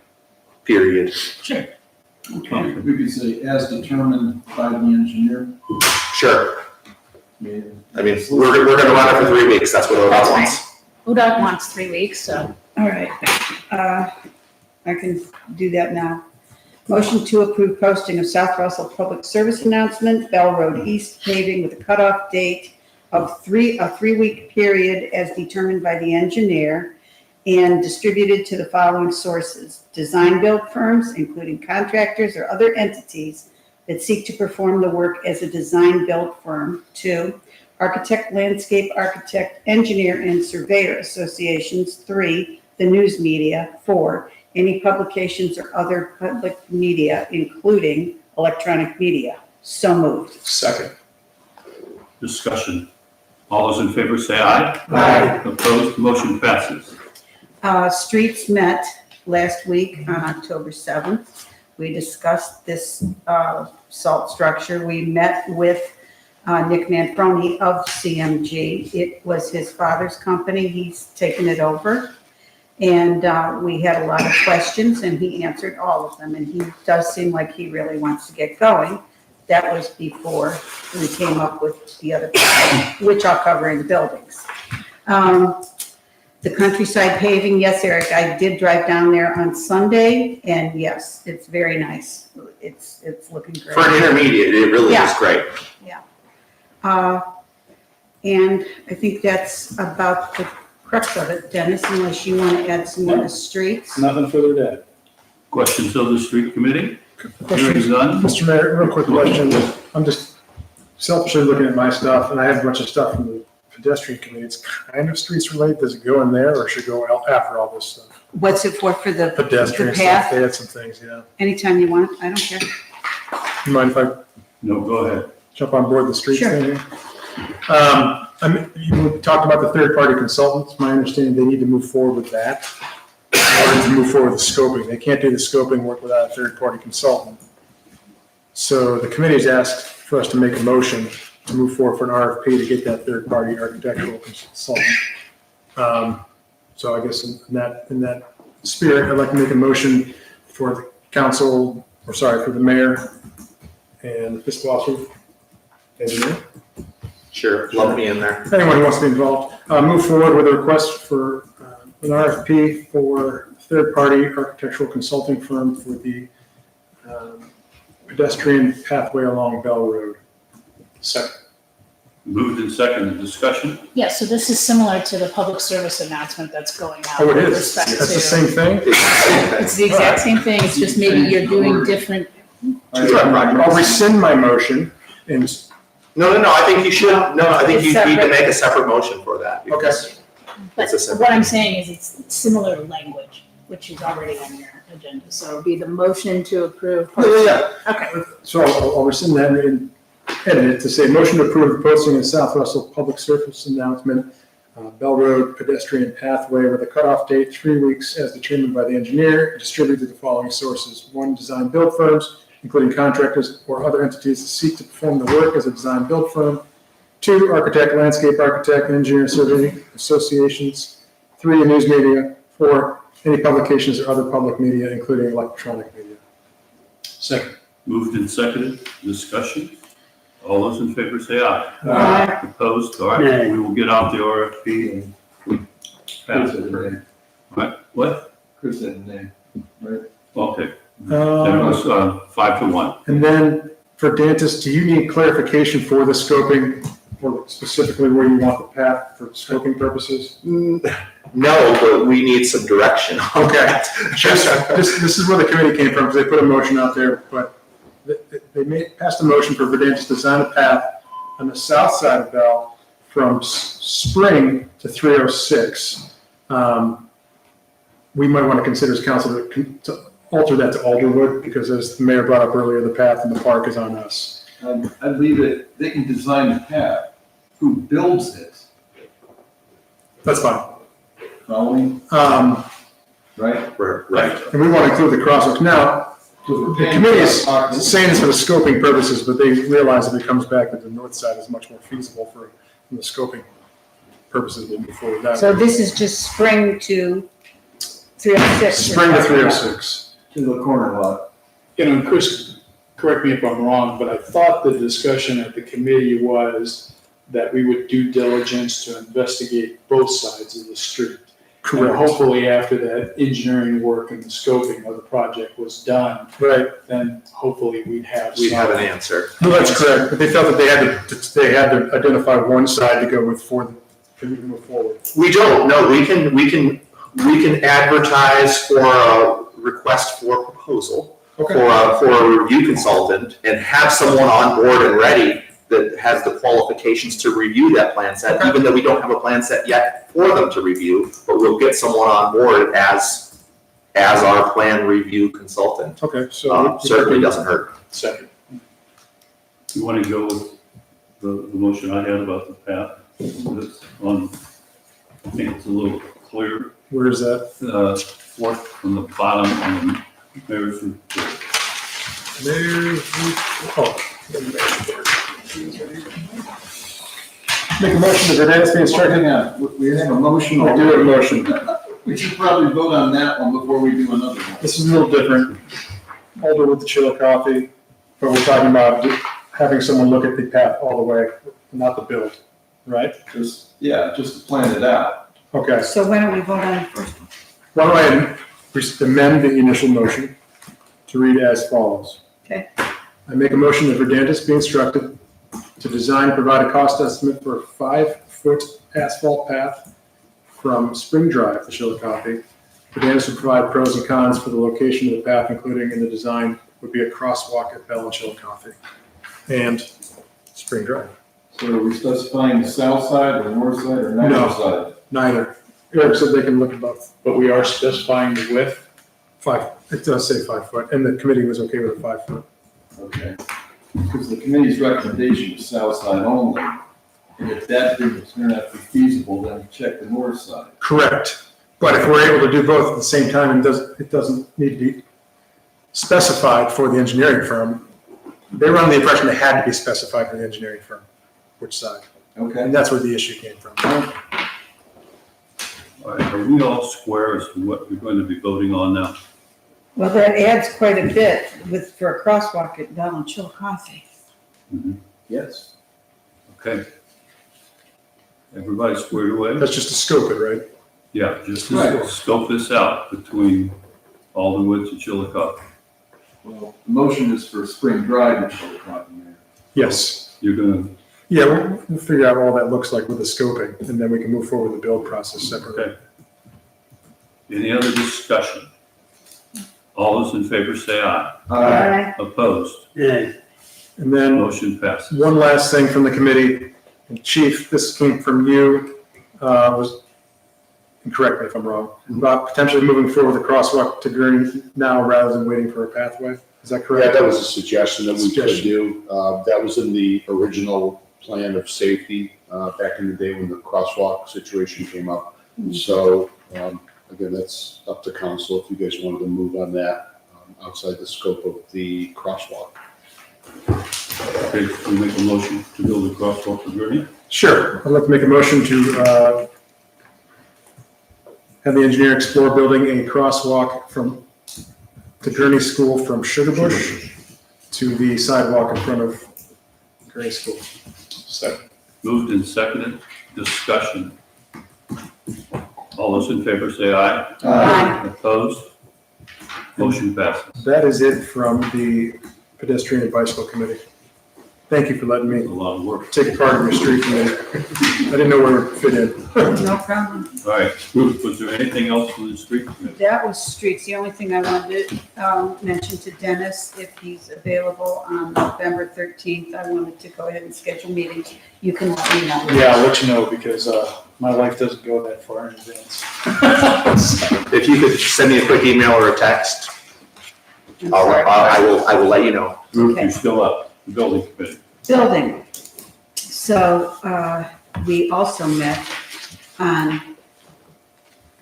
period? Sure. Okay, we could say as determined by the engineer. Sure. I mean, we're gonna run it for 3 weeks, that's what ODOT wants. ODOT wants 3 weeks, so. All right, I can do that now. Motion to approve posting of South Russell Public Service announcement, Bell Road East paving with a cutoff date of a 3-week period as determined by the engineer and distributed to the following sources: design build firms, including contractors or other entities that seek to perform the work as a design build firm. 2, architect, landscape architect, engineer, and surveyor associations. 3, the news media. 4, any publications or other public media, including electronic media. So moved. Second. Discussion. All those in favor say aye. Aye. Opposed, motion passes. Streets met last week on October 7th. We discussed this salt structure. We met with Nick Manfroni of CMG. It was his father's company. He's taken it over. And we had a lot of questions, and he answered all of them. And he does seem like he really wants to get going. That was before we came up with the other, which I'll cover in the buildings. The countryside paving, yes, Eric, I did drive down there on Sunday, and yes, it's very nice. It's looking great. For an intermediate, it really is great. Yeah. And I think that's about the crux of it, Dennis, unless you want to add some more to streets. Nothing further to add. Questions of the street committee? Hearing none. Mr. Mayor, real quick question. I'm just selfishly looking at my stuff, and I have a bunch of stuff from the pedestrian committee. It's kind of streets related. Does it go in there, or should it go out after all this stuff? What's it for the Pedestrian stuff, path? they had some things, yeah. Anytime you want, I don't care. You mind if I? No, go ahead. Jump on board the streets Sure. thing here? You talked about the third-party consultants. My understanding, they need to move forward with that in order to move forward with the scoping. They can't do the scoping work without a third-party consultant. So the committee's asked for us to make a motion to move forward for an RFP to get that third-party architectural consultant. So I guess in that spirit, I'd like to make a motion for the council, or sorry, for the mayor and the fiscal officer, engineer. Sure, love me in there. Anyone who wants to be involved, move forward with a request for an RFP for third-party architectural consulting firm for the pedestrian pathway along Bell Road. Second. Moved and seconded. Discussion? Yeah, so this is similar to the public service announcent that's going out. Oh, it with is? respect That's the to- same thing? It's the exact same thing, it's just maybe you're doing different. I'll rescind my motion and. No, I think you should, I think you need to Separate. make a separate motion for that. because But It's a separate- what I'm saying is it's similar language, which is already on your agenda, so it'll be the motion to approve. Yeah. Okay. So I'll rescind that and edit it to say, motion to approve the posting of South Russell Public Service announcement, Bell Road pedestrian pathway with a cutoff date 3 weeks as determined by the engineer, distributed to the following sources: 1, design build firms, including contractors or other entities that seek to perform the work as a design build firm. 2, architect, landscape architect, engineer surveying associations. 3, news media. 4, any publications or other public media, including electronic media. Second. Moved and seconded. Discussion? All those in favor say aye. Aye. Opposed? All right, Nay. we will get out the RFP and pass it. What? Chris said name, right? Okay. That was 5-1. And then for dentists, do you need clarification for the scoping, for specifically where you want the path for scoping purposes? No, but we need some direction. Okay. This is where the committee came from, because they put a motion out there, but they passed a motion for Verdant to design a path on the south side of Bell from Spring to 306. We might want to consider as council to alter that to Alderwood, because as the mayor brought up earlier, the path in the park is on us. I believe that they can design the path. Who builds it? That's fine. Following, Right. right? And we want to include the crosswalks. Now, the committee is saying this for the scoping purposes, but they realize if it comes back that the north side is much more feasible for the scoping purposes, we'll move forward that So way. this is just spring to 306. Spring to 306. To the corner lot. And Chris, correct me if I'm wrong, but I thought the discussion at the committee was that we would do diligence to investigate both sides of the street. Correct. And hopefully after that engineering work and the scoping of the project was done, Right. then hopefully we'd have. We have an some- answer. No, that's correct, but they felt that they had to identify one side to go with for to move forward. We don't, no, we can advertise for a request for proposal for a review consultant and have someone on board and ready that has the qualifications to review that plan set, even though we don't have a plan set yet for them to review, but we'll get someone on board as our plan review consultant. Okay, so. Certainly doesn't hurt. Second. You want to go with the motion I had about the path? That's on, I think it's a little clear. Where is that? Fourth from the bottom on the mayor's report. Make a motion that Hernandez be instructed. We have a motion. I do have a motion. We should probably vote on that one before we do another one. This is a little different. Older with the Chillicothe, but we're talking about having someone look at the path all the way, not the build, right? Just to plan it out. Okay. So why don't we vote on it first? Why don't I amend the initial motion to read as follows? Okay. I make a motion that Verdantis be instructed to design and provide a cost estimate for a 5-foot asphalt path from Spring Drive to Chillicothe. Verdantis would provide pros and cons for the location of the path, including in the design would be a crosswalk at Bell and Chillicothe and Spring Drive. So are we specifying the south side or north side or neither No. side? Neither. Eric said they can look at both. But we are specifying the width. It does say 5 foot, and the committee was okay with a 5 foot. Okay. Because the committee's recommendation is south side only. And if that didn't turn out to be feasible, then check the north side. Correct. But if we're able to do both at the same time, it doesn't need to be specified for the engineering firm. They were under the impression it had to be specified for the engineering firm, which side. Okay. And that's where the issue came from. All right, are we all square as to what we're going to be voting on now? Well, that adds quite a bit for a crosswalk at Bell and Chillicothe. Yes. Okay. Everybody squared away? That's just to scope it, right? Yeah, just Right. to scope this out between Alderwoods and Chillicothe. Well, the motion is for Spring Drive in Chillicothe, Mayor. Yes. You're gonna, Yeah, we'll figure out what all that looks like with the scoping, and then we can move forward with the build process separately. okay. Any other discussion? All those in favor say aye. Aye. Opposed? Yeah. And then Motion passes. one last thing from the committee. And Chief, this came from you, and correct me if I'm wrong, about potentially moving forward with the crosswalk to Gurney now rather than waiting for a pathway. Is that correct? Yeah, that was a suggestion that we could do. That was in the original plan of safety back in the day when the crosswalk situation came up. So, again, that's up to council if you guys wanted to move on that outside the scope of the crosswalk. Okay, can we make a motion to build a crosswalk for Gurney? Sure. I'd like to make a motion to have the engineer explore building a crosswalk to Gurney School from Sugar Bush to the sidewalk in front of Gurney School. Second. Moved and seconded, discussion. All those in favor say aye. Aye. Opposed? Motion passes. That is it from the pedestrian and bicycle committee. Thank you for letting me A lot of work. take part in your street committee. I didn't know where it fit in. No problem. All right, was there anything else from the street committee? That was streets. The only thing I wanted to mention to Dennis, if he's available on November 13th, I wanted to go ahead and schedule meetings. You can let me know. Yeah, I'll let you know because my life doesn't go that far in advance. If you could send me a quick email or a text, I will let you know. Ruth, you're still up, the building committee. Building. So we also met on,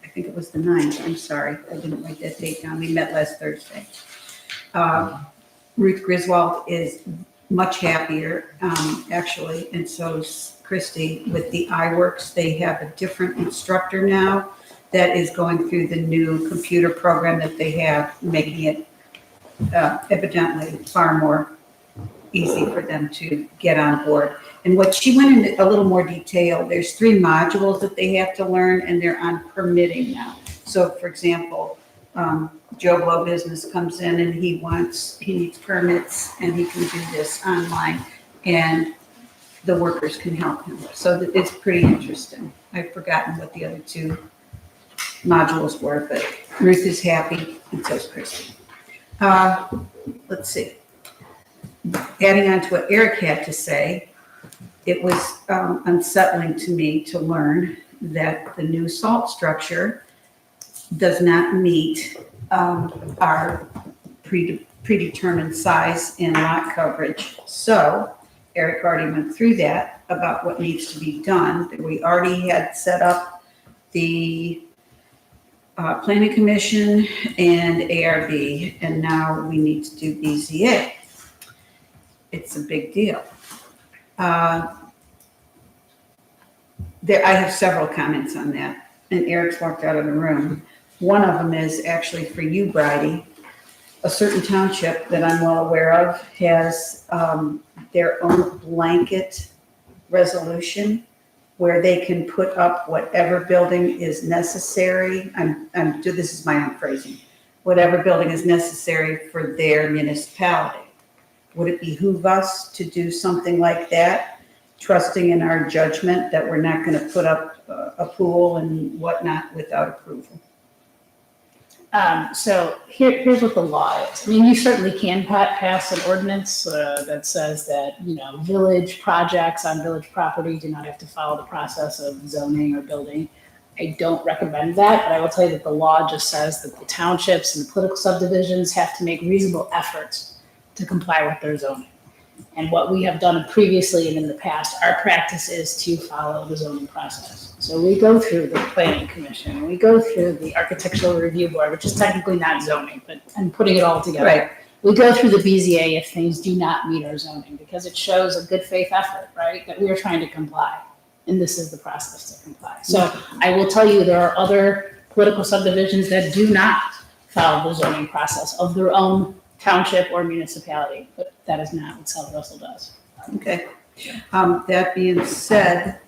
I think it was the 9th, I'm sorry, I didn't write that date down. We met last Thursday. Ruth Griswold is much happier, actually, and so is Christy with the iWorks. They have a different instructor now that is going through the new computer program that they have, making it evidently far more easy for them to get on board. And what she went into a little more detail, there's 3 modules that they have to learn, and they're on permitting now. So for example, Joe Blow Business comes in and he needs permits, and he can do this online, and the workers can help him. So it's pretty interesting. I've forgotten what the other 2 modules were, but Ruth is happy, and so is Christie. Let's see. Adding on to what Eric had to say, it was unsettling to me to learn that the new salt structure does not meet our predetermined size and lot coverage. So Eric already went through that about what needs to be done. We already had set up the Planning Commission and ARB, and now we need to do BZA. It's a big deal. I have several comments on that, and Eric's walked out of the room. One of them is actually for you, Bridie. A certain township that I'm well aware of has their own blanket resolution where they can put up whatever building is necessary. This is my own phrasing. Whatever building is necessary for their municipality. Would it behoove us to do something like that, trusting in our judgment that we're not going to put up a pool and whatnot without approval? So here's what the law is. I mean, you certainly can pass an ordinance that says that, village projects on village property do not have to follow the process of zoning or building. I don't recommend that, but I will tell you that the law just says that the townships and the political subdivisions have to make reasonable efforts to comply with their zoning. And what we have done previously and in the past, our practice is to follow the zoning process. So we go through the Planning Commission, we go through the Architectural Review Board, which is technically not zoning, but I'm putting it all together. Right. We go through the BZA if things do not meet our zoning, because it shows a good faith effort, right? That we are trying to comply, and this is the process to comply. So I will tell you, there are other political subdivisions that do not follow the zoning process of their own township or municipality, but that is not what South Russell does. Okay. That being said,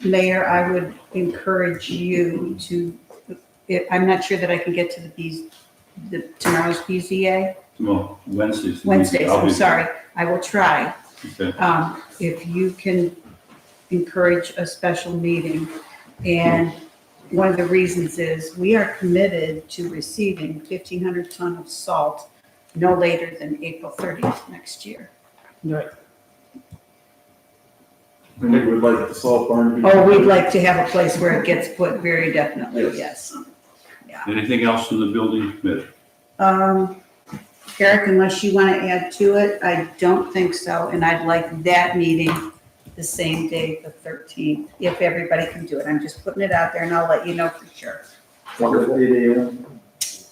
Mayor, I would encourage you to, I'm not sure that I can get to tomorrow's BZA. Well, Wednesdays. Wednesdays, I'll I'm be- sorry. I will try. Okay. If you can encourage a special meeting. And one of the reasons is we are committed to receiving 1,500 ton of salt no later than April 30th next year. Right. And they would like the salt barn to be. Oh, we'd like to have a place where it gets put, very definitely, yes. Anything else from the building committee? Eric, unless you want to add to it, I don't think so, and I'd like that meeting the same day, the 13th, if everybody can do it. I'm just putting it out there, and I'll let you know for sure. Wonderful. 8 a.m.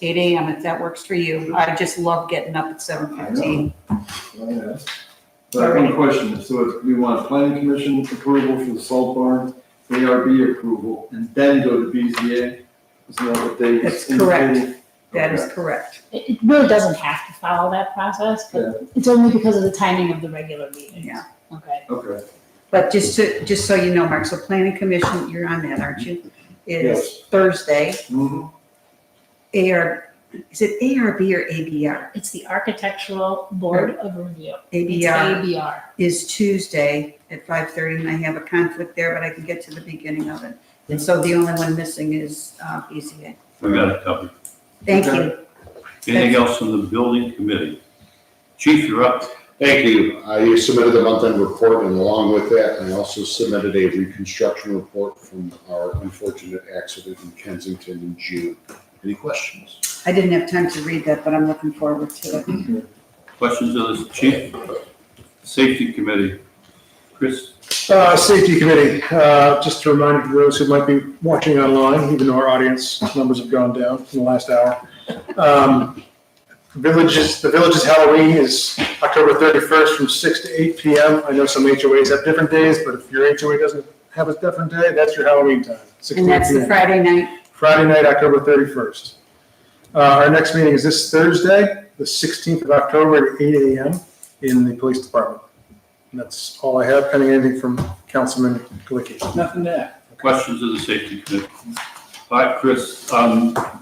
8 a.m. if that works for you. I just love getting up at 7:15. So I have one question, so we want planning commission approval for the salt barn, ARB approval, and then go to BZA? Isn't that what they? That's correct. indicated? That is Okay. correct. It really doesn't have to follow that process, but it's only because of the timing of the regular meetings. Yeah. Okay. Okay. But just so you know, Mark, so planning commission, you're on that, aren't you? It Yes. is Thursday. Mhm. Is it ARB or ABR? It's the Architectural Board of Review. It's ABR ABR. is Tuesday at 5:30, and I have a conflict there, but I can get to the beginning of it. And so the only one missing is BZA. We got it covered. Thank you. Anything else from the building committee? Chief, you're up. Thank you. I submitted a month-end report, and along with that, I also submitted a reconstruction report from our unfortunate accident in Kensington in June. Any questions? I didn't have time to read that, but I'm looking forward to it. Questions of the chief? Safety committee. Chris? Safety Committee, just a reminder to those who might be watching online, even though our audience numbers have gone down in the last hour. The village's Halloween is October 31st from 6 to 8 p.m. I know some HOAs have different days, but if your HOA doesn't have a different day, that's your Halloween time. 6 And to 8 that's the p.m. Friday night. Friday night, October 31st. Our next meeting is this Thursday, the 16th of October at 8 a.m. in the police department. And that's all I have, pending anything from Councilman Galicki. Nothing there. Questions of the safety committee? All right, Chris,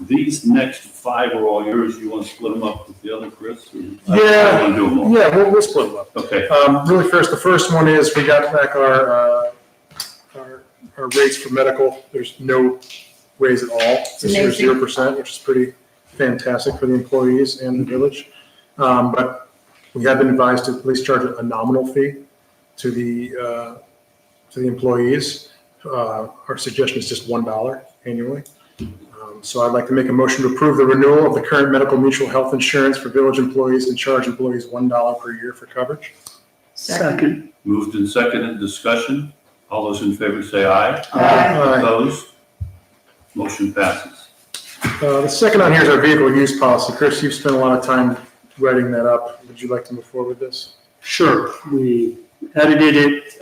these next 5 are all yours. You want to split them up with the other Chris? Or- Yeah. I want to do them all. Yeah, we'll split them up. Okay. Really the first one is we got back our rates for medical. There's no raise at all. This year's amazing. 0%, which is pretty fantastic for the employees and the village. But we have been advised to at least charge a nominal fee to the employees. Our suggestion is just $1 annually. So I'd like to make a motion to approve the renewal of the current medical mutual health insurance for village employees and charge employees $1 per year for coverage. Second. Moved and seconded, discussion. All those in favor say aye. Aye. Opposed? Motion passes. The second on here is our vehicle use policy. Chris, you've spent a lot of time writing that up. Would you like to move forward with this? Sure, we edited it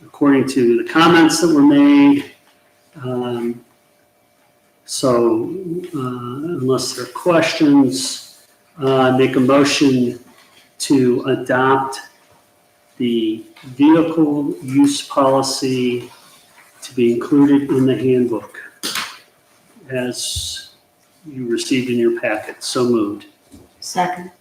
according to the comments that were made. So unless there are questions, make a motion to adopt the vehicle use policy to be included in the handbook as you received in your packet. So moved. Second.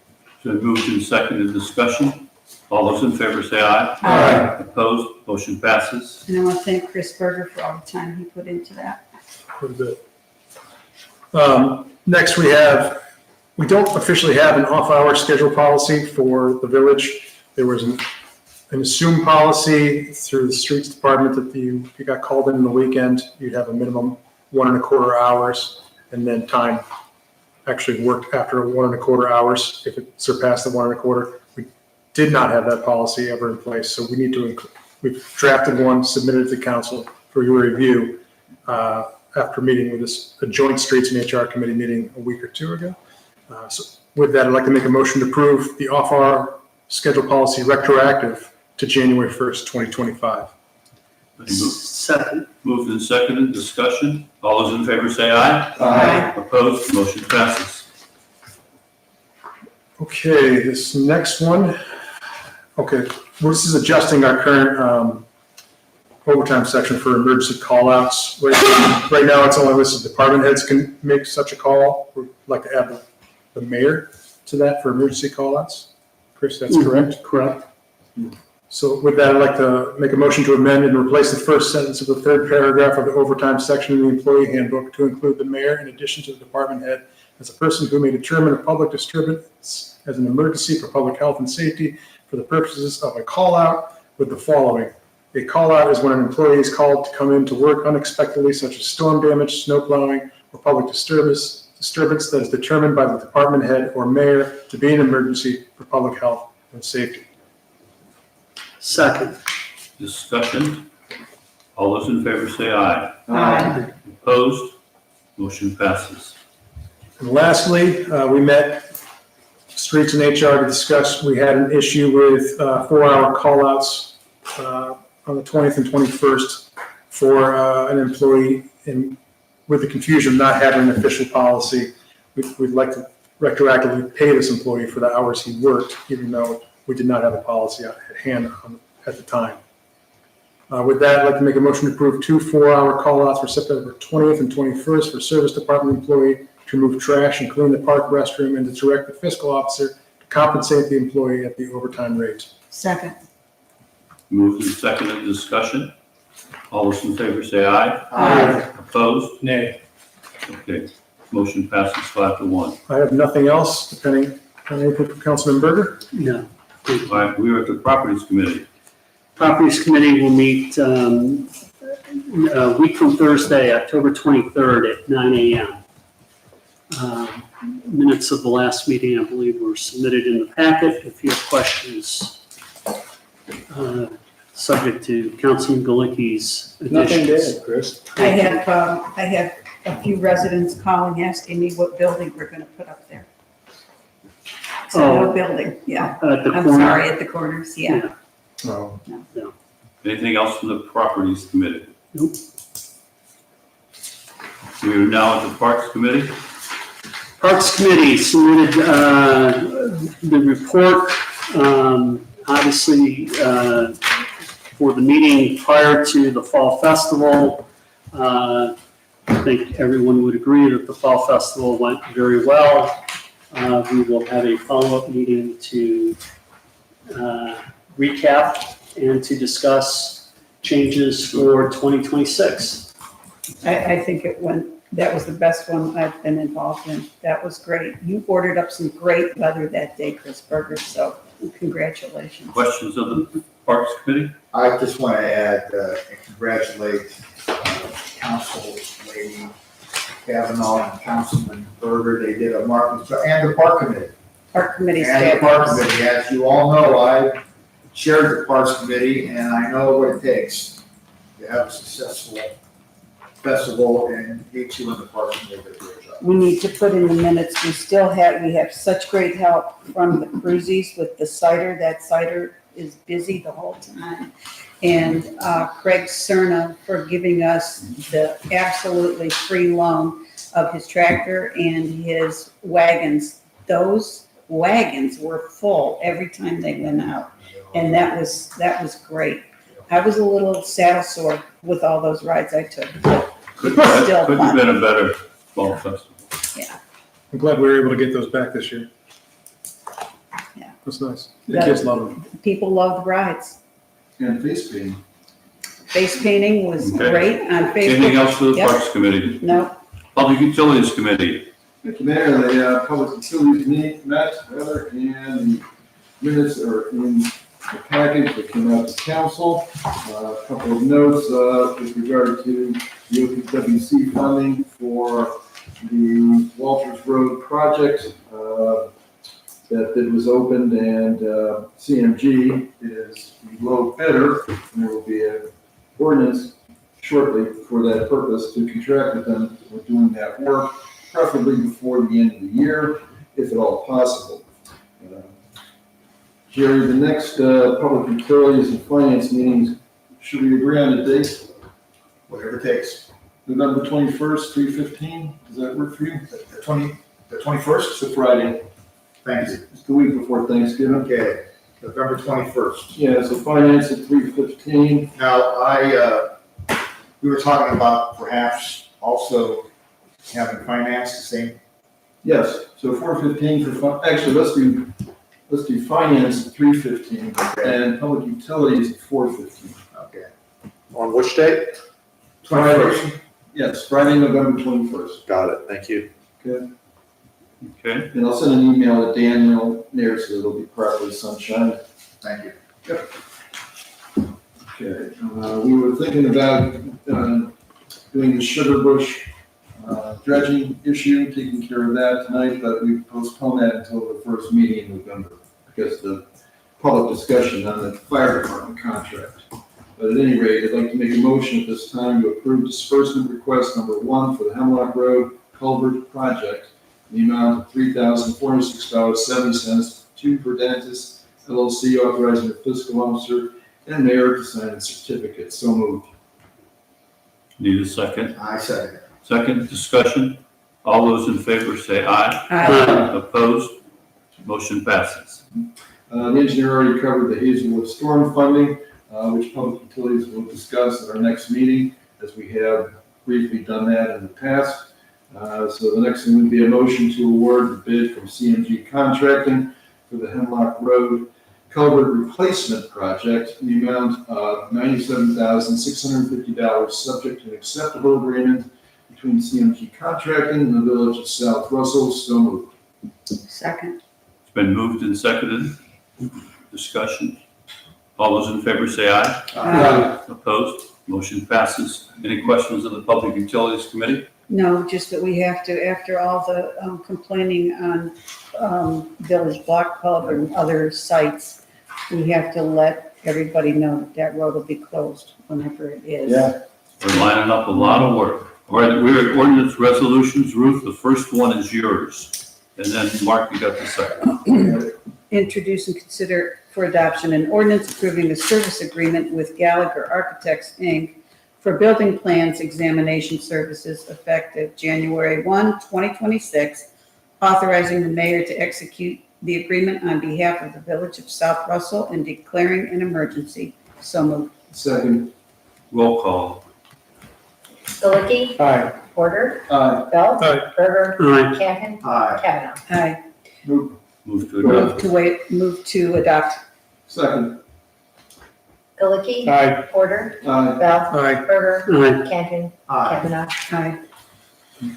So moved and seconded, discussion. All those in favor say aye. Aye. Opposed? Motion passes. And I want to thank Chris Berger for all the time he put into that. Quite a bit. Next, we don't officially have an off-hour schedule policy for the village. There was an assumed policy through the streets department that if you got called in the weekend, you'd have a minimum 1.25 hours, and then time actually worked after 1.25 hours if it surpassed the 1.25. We did not have that policy ever in place, so we need to we've drafted one, submitted it to council for your review after meeting with a joint streets and HR committee meeting a week or 2 ago. So with that, I'd like to make a motion to approve the off-hour schedule policy retroactive to January 1st, 2025. Second. Moved and seconded, discussion. All those in favor say aye. Aye. Opposed? Motion passes. Okay, this next one. Okay, this is adjusting our current overtime section for emergency callouts. Right now, it's only listed department heads can make such a call. We'd like to add the mayor to that for emergency callouts. Chris, that's correct? Correct. So with that, I'd like to make a motion to amend and replace the first sentence of the third paragraph of the overtime section in the employee handbook to include the mayor in addition to the department head as a person who may determine a public disturbance as an emergency for public health and safety for the purposes of a call out with the following. A call out is when an employee is called to come in to work unexpectedly, such as storm damage, snow plowing, or public disturbance that is determined by the department head or mayor to be an emergency for public health and safety. Second. Discussion. All those in favor say aye. Aye. Opposed? Motion passes. And lastly, we met streets and HR to discuss, we had an issue with 4-hour callouts on the 20th and 21st for an employee, and with the confusion of not having an official policy, we'd like to retroactively pay this employee for the hours he worked, even though we did not have a policy at hand at the time. With that, I'd like to make a motion to approve 2 4-hour callouts for September 20th and 21st for service department employee to remove trash and clean the park restroom, and to direct the fiscal officer to compensate the employee at the overtime rate. Second. Moved and seconded, discussion. All those in favor say aye. Aye. Opposed? Nay. Okay, motion passes 5-1. I have nothing else, depending on input from Councilman Berger. No. All right, we are at the properties committee. Properties Committee will meet a week from Thursday, October 23rd at 9 a.m. Minutes of the last meeting, I believe, were submitted in the packet. If you have questions, subject to Councilman Galicki's Nothing additions. there, Chris. I have a few residents calling, asking me what building we're gonna put up there. So no building, yeah. At the I'm corner? sorry, at the corners, yeah. No. Anything else from the properties committee? Nope. We are now at the parks committee. Parks Committee submitted the report obviously, for the meeting prior to the Fall Festival, I think everyone would agree that the Fall Festival went very well. We will have a follow-up meeting to recap and to discuss changes for 2026. I think that was the best one I've been involved in. That was great. You ordered up some great weather that day, Chris Berger, so congratulations. Questions of the Parks Committee? I just want to add and congratulate Council Lady Kavanaugh and Councilman Berger. They did a marvelous job, and the Park Committee. Park Committee And the staff. Park Committee, as you all know, I chaired the Parks Committee, and I know what it takes to have a successful festival, and each you and the Parks Committee did a great job. We need to put in the minutes, we have such great help from the cruisies with the cider. That cider is busy the whole time. And Craig Cerna for giving us the absolutely free loan of his tractor and his wagons. Those wagons were full every time they went out. And that was great. I was a little saddle sore with all those rides I took. Couldn't have fun. been a better fall festival. Yeah. I'm glad we were able to get those back this year. Yeah. That's nice. The kids love them. People love the rides. And face painting. Face painting was Okay. great on Facebook. Anything else for the Yep. Parks Committee? No, Public Utilities Committee? Thank you, Mayor. The Public Utilities met, and minutes are in the package that came out to council. A couple of notes with regard to the OPWC funding for the Walters Road project. That bid was opened, and CMG is the low bidder, and there will be an ordinance shortly for that purpose to contract with them for doing that work, preferably before the end of the year, if at all possible. Jerry, the next public utilities and finance meetings, should we agree on a date? Whatever it takes. November 21st, 3:15, does that work for you? The 21st? It's a Friday. Thank you. It's the week before Thanksgiving. Okay, November 21st. Yeah, so finance at 3:15. Now, we were talking about perhaps also having finance the same. Yes, so 4:15 for, actually, let's do finance at 3:15 and public utilities at 4:15. Okay. On which date? 21st. Yes, Friday, November 21st. Got it, thank you. Okay. Okay. And I'll send an email to Daniel Nair so it'll be properly sunshine. Thank you. Yep. Okay, we were thinking about doing the Sugar Bush dredging issue, taking care of that tonight, but we postponed that until the first meeting in November because the public discussion on the fire department contract. But at any rate, I'd like to make a motion at this time to approve disbursement request number 1 for the Hemlock Road Culvert Project in the amount of $3,406.70 to Verdantis LLC, authorizing the fiscal officer and mayor to sign the certificate. So moved. Need a second? I second it. Second discussion? All those in favor say aye. Aye. Opposed? Motion passes. The engineer already covered the Hazelwood storm funding, which public utilities will discuss at our next meeting, as we have briefly done that in the past. So the next thing would be a motion to award the bid from CMG Contracting for the Hemlock Road Culvert Replacement Project in the amount of $97,650, subject to an acceptable agreement between CMG Contracting and the Village of South Russell. So moved. second. It's been moved and seconded. Discussion? All those in favor say aye. Aye. Opposed? Motion passes. Any questions of the Public Utilities Committee? No, just that we have to, after all the complaining on Village Block Club and other sites, we have to let everybody know that that road will be closed whenever it is. Yeah. We're lining up a lot of work. All right, we're at ordinance resolutions. Ruth, the first one is yours. And then Mark, you got the second. Introduce and consider for adoption an ordinance approving a service agreement with Gallagher Architects, Inc. for building plans examination services effective January 1, 2026, authorizing the mayor to execute the agreement on behalf of the Village of South Russell and declaring an emergency. So moved. Second. Roll call. Galicki. Aye. Porter. Aye. Bell. Aye. Berger. Aye. Canton. Aye. Kavanaugh. Aye. Move to adopt. Move to adopt. Second. Galicki. Aye. Porter. Aye. Bell. Aye. Berger. Aye. Canton. Aye. Kavanaugh. Aye.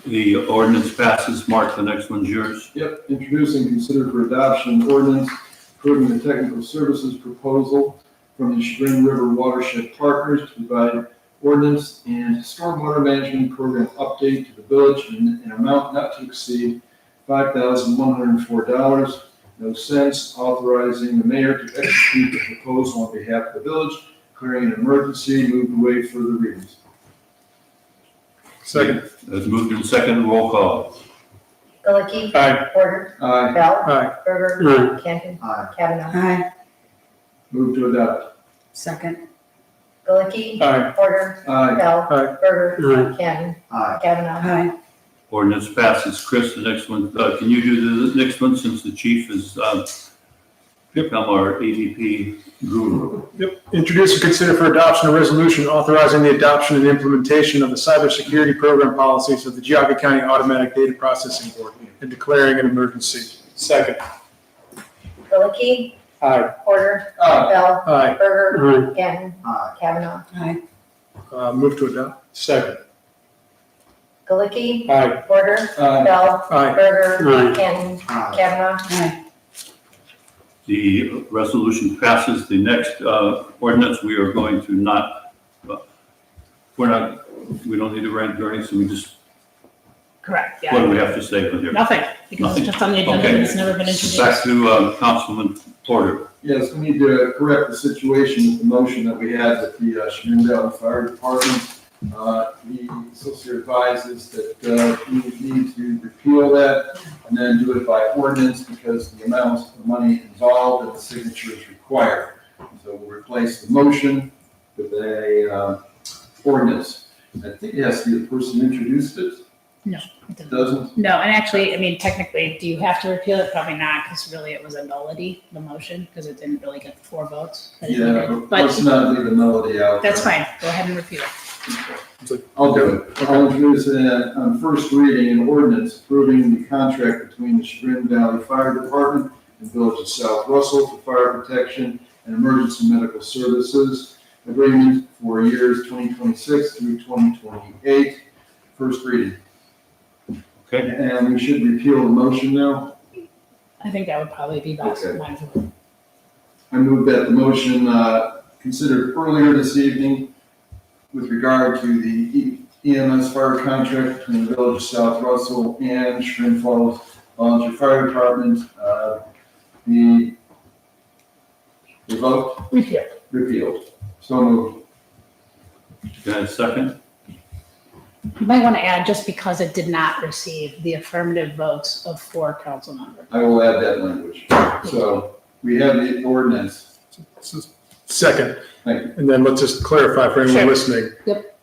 The ordinance passes. Mark, the next one's yours. Yep, introduce and consider for adoption ordinance approving the technical services proposal from the Chagrin River Watershed Partners to provide ordinance and stormwater management program update to the village in an amount not to exceed $5,104, no cents, authorizing the mayor to execute the proposal on behalf of the village, declaring an emergency, move to waive further readings. Second. As moved in second, roll call. Galicki. Aye. Porter. Aye. Bell. Aye. Berger. Aye. Canton. Aye. Kavanaugh. Aye. Move to adopt. Second. Galicki. Aye. Porter. Aye. Bell. Aye. Berger. Aye. Canton. Aye. Kavanaugh. Aye. Ordinance passes. Chris, the next one, can you do the next one since the chief has become our ADP guru? Yep. Introduce and consider for adoption a resolution authorizing the adoption and implementation of the cybersecurity program policies of the Geauga County Automatic Data Processing Board and declaring an emergency. Second. Galicki. Aye. Porter. Aye. Bell. Aye. Berger. Canton. Aye. Kavanaugh. Aye. Move to adopt. Second. Galicki. Aye. Porter. Aye. Bell. Aye. Berger. Aye. Canton. Aye. Kavanaugh. Aye. The resolution passes. The next ordinance, we are going to not, we don't need to rank or anything, so we just, Correct, what do yeah. we have to say on here? Nothing, because it's just on the agenda, Okay. and it's never been introduced. Back to Councilman Porter. Yes, we need to correct the situation with the motion that we had with the Chagrin Valley Fire Department. The solicitor advises that we need to repeal that and then do it by ordinance because the amount of money involved and the signature is required. So we'll replace the motion with a ordinance. I think it has to be the person who introduced it. No, It doesn't? No, and actually, I mean, technically, do you have to repeal it? Probably not, because really it was a nullity, the motion, because it didn't really get the 4 votes. that it Yeah, needed. but let's not leave the melody out. That's fine, go ahead and repeal it. I'll do it. I'll introduce on first reading an ordinance approving the contract between the Chagrin Valley Fire Department and Village of South Russell for fire protection and emergency medical services agreement for years 2026 through 2028. First reading. Okay. And we should repeal the motion now. I think that would probably be best. Okay. Might as well. I move that the motion considered earlier this evening with regard to the EMS fire contract between the Village of South Russell and Chagrin Falls Volunteer Fire Department be revoked, Repeal. repealed. So moved. Can I have a second? You might want to add, just because it did not receive the affirmative votes of 4 council members. I will add that language. So we have the ordinance. Second. Thank you. And then let's just clarify for anyone Sure. listening. Yep.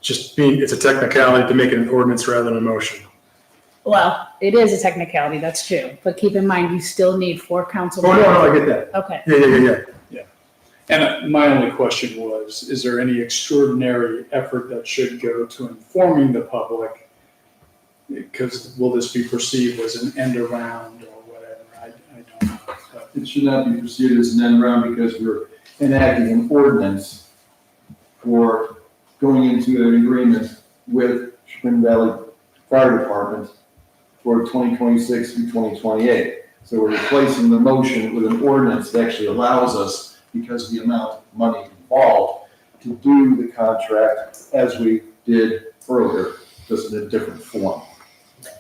Just being, it's a technicality to make it an ordinance rather than a motion. Well, it is a technicality, that's true, but keep in mind, you still need 4 council Oh, members. no, I get that. Okay. Yeah. And my only question was, is there any extraordinary effort that should go to informing the public? Because will this be perceived as an end around or whatever? I don't know. But It should not be proceeded as an end round because we're enacting an ordinance for going into an agreement with Chagrin Valley Fire Department for 2026 through 2028. So we're replacing the motion with an ordinance that actually allows us, because of the amount of money involved, to do the contract as we did earlier, just in a different form.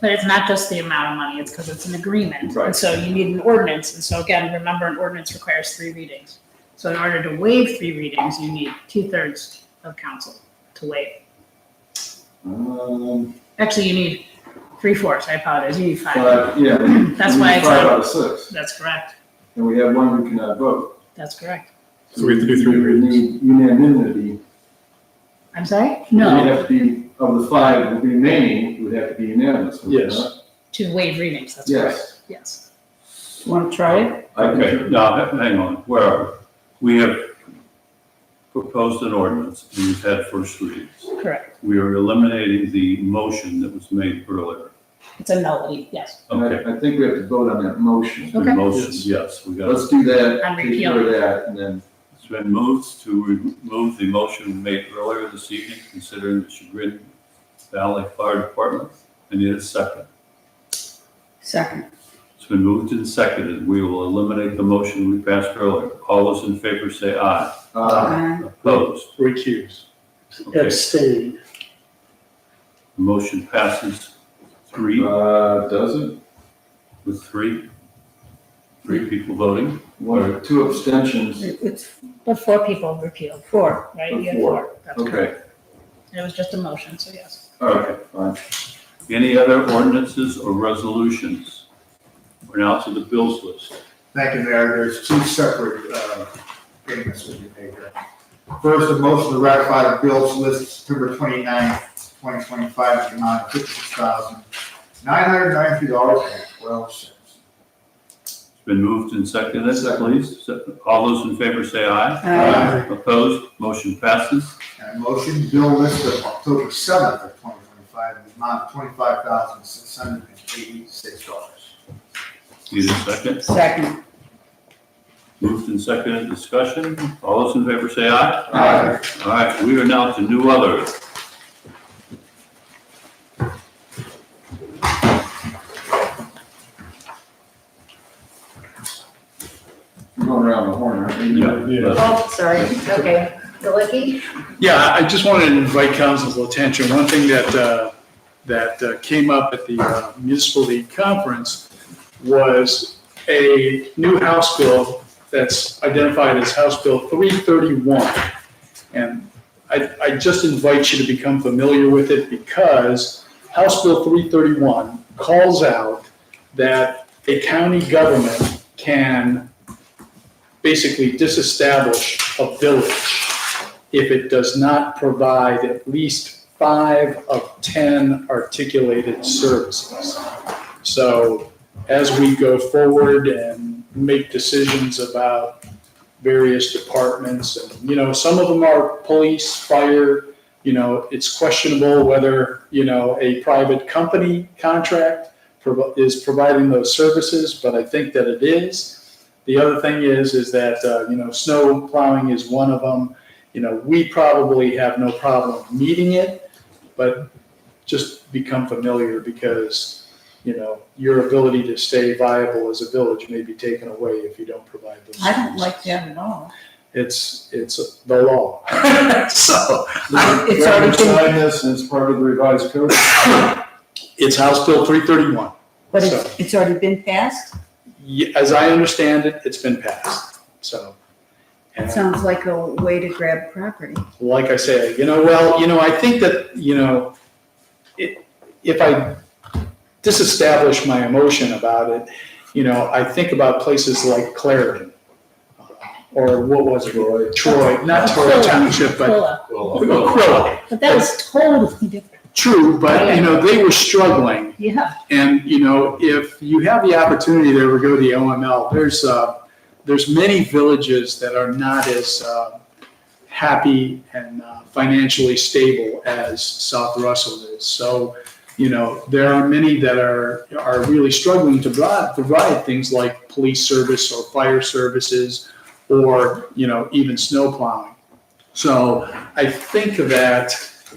But it's not just the amount of money, it's because it's an agreement. Right. And so you need an ordinance, and so again, remember, an ordinance requires 3 readings. So in order to waive 3 readings, you need 2/3 of council to waive. Actually, you need 3/4, I apologize, you need 5. Yeah. That's we why need it's 5 like- out of 6. That's correct, And we have one who cannot vote. that's correct. So we have to do 3 We readings. need unanimity. I'm sorry? It would No, have to be, of the 5 remaining, it would have to be unanimous. would it Yes. not? to waive readings, that's correct, Yes. yes. Want to try it? Okay, now, hang on, where are we? We have proposed an ordinance, and we've had first readings. Correct. We are eliminating the motion that was made earlier. It's a nullity, yes. Okay. I think we have to vote on that motion. The motion, yes, we got. Let's do that, On take care of repealing. that, and then It's been moved to remove the motion made earlier this evening, considering the Chagrin Valley Fire Department. I need a second. Second. It's been moved and seconded. We will eliminate the motion we passed earlier. All those in favor say aye. Opposed? Recuse. Okay, Abstain. the motion passes 3 does it? with 3 people voting. One, 2 abstentions. It's But 4 people repealed, 4. right? You had 4. 4. That's correct. Okay, And it was just a motion, so yes. okay. Fine. Any other ordinances or resolutions? We're now to the bills list. Thank you, Mayor. There's 2 separate payments to be made here. First, a motion to ratify the bills list September 29th, 2025, in the amount of $56,993.12. It's been moved and seconded, please. All those in favor say aye. Aye. Opposed? Motion passes. And a motion bill list of October 7th of 2025, in the amount of $25,686. Need a second? Second. Moved and seconded, discussion. All those in favor say aye. Aye. All right, we are now to new other. We're going around the horn, aren't we? Yeah. Oh, sorry, okay. Galicki? Yeah, I just wanted to invite council's attention. One thing that came up at the municipal league conference was a new House bill that's identified as House Bill 331. And I just invite you to become familiar with it because House Bill 331 calls out that a county government can basically disestablish a village if it does not provide at least 5 of 10 articulated services. So as we go forward and make decisions about various departments, and, you know, some of them are police, fire, you know, it's questionable whether, you know, a private company contract is providing those services, but I think that it is. The other thing is that, you know, snow plowing is one of them. You know, we probably have no problem meeting it, but just become familiar because, you know, your ability to stay viable as a village may be taken away if you don't provide those. I don't like that at all. It's the law. So It's already been, Sign this and it's part of the revised code. it's House Bill 331. but So, it's already been passed? as I understand it, it's been passed. So. It and- sounds like a way to grab property. like I say, I think that, if I disestablish my emotion about it, I think about places like Clarendon, or what was it? Troy, not Troy Township, but Aquila. But that was totally different. True, but, they were struggling. Yeah. And, if you have the opportunity to ever go to the OML, there's many villages that are not as happy and financially stable as South Russell is. So, there are many that are really struggling to provide things like police service or fire services or, even snow plowing. So I think that,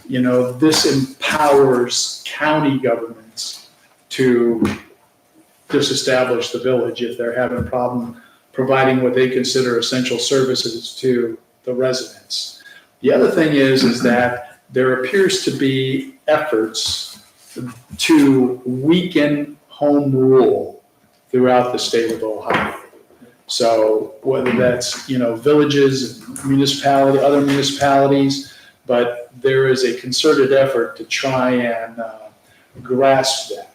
this empowers county governments to disestablish the village if they're having a problem providing what they consider essential services to the residents. The other thing is that there appears to be efforts to weaken home rule throughout the state of Ohio. So whether that's, villages, other municipalities, but there is a concerted effort to try and grasp that.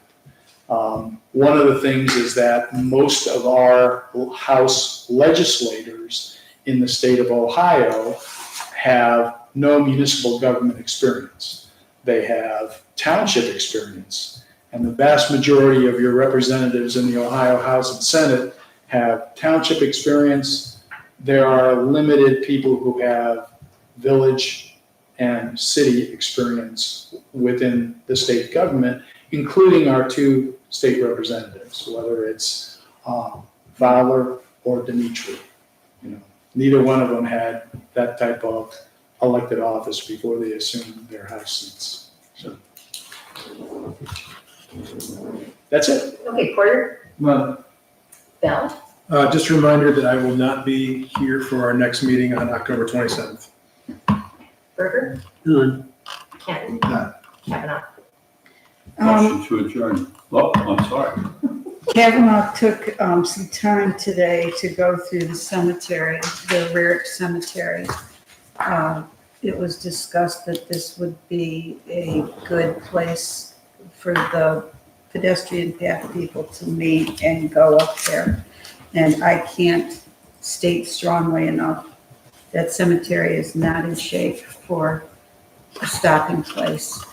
One of the things is that most of our House legislators in the state of Ohio have no municipal government experience. They have township experience. And the vast majority of your representatives in the Ohio House and Senate have township experience. There are limited people who have village and city experience within the state government, including our two state representatives, whether it's Fowler or Dimitri. You know, neither one of them had that type of elected office before they assumed their House seats. So that's it. Okay, Porter, Well, Bell, Just a reminder that I will not be here for our next meeting on October 27th. Berger, None. Kenton, Kavanaugh. Motion to adjourn. Oh, I'm sorry. Kavanaugh took some time today to go through the cemetery, the Rarick Cemetery. It was discussed that this would be a good place for the pedestrian path people to meet and go up there. And I can't state strongly enough that cemetery is not in shape for a stopping place.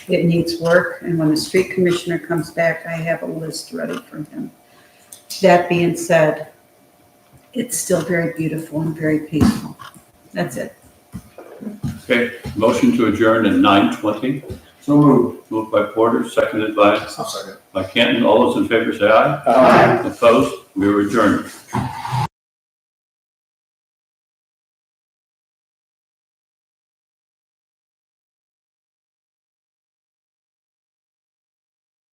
It needs work, and when the street commissioner comes back, I have a list ready for him. That being said, it's still very beautiful and very peaceful. That's it. Okay, motion to adjourn at 9:20. So moved. Moved by Porter, seconded by I'll second. Canton. All those in favor say aye. Aye. Opposed? We are adjourned.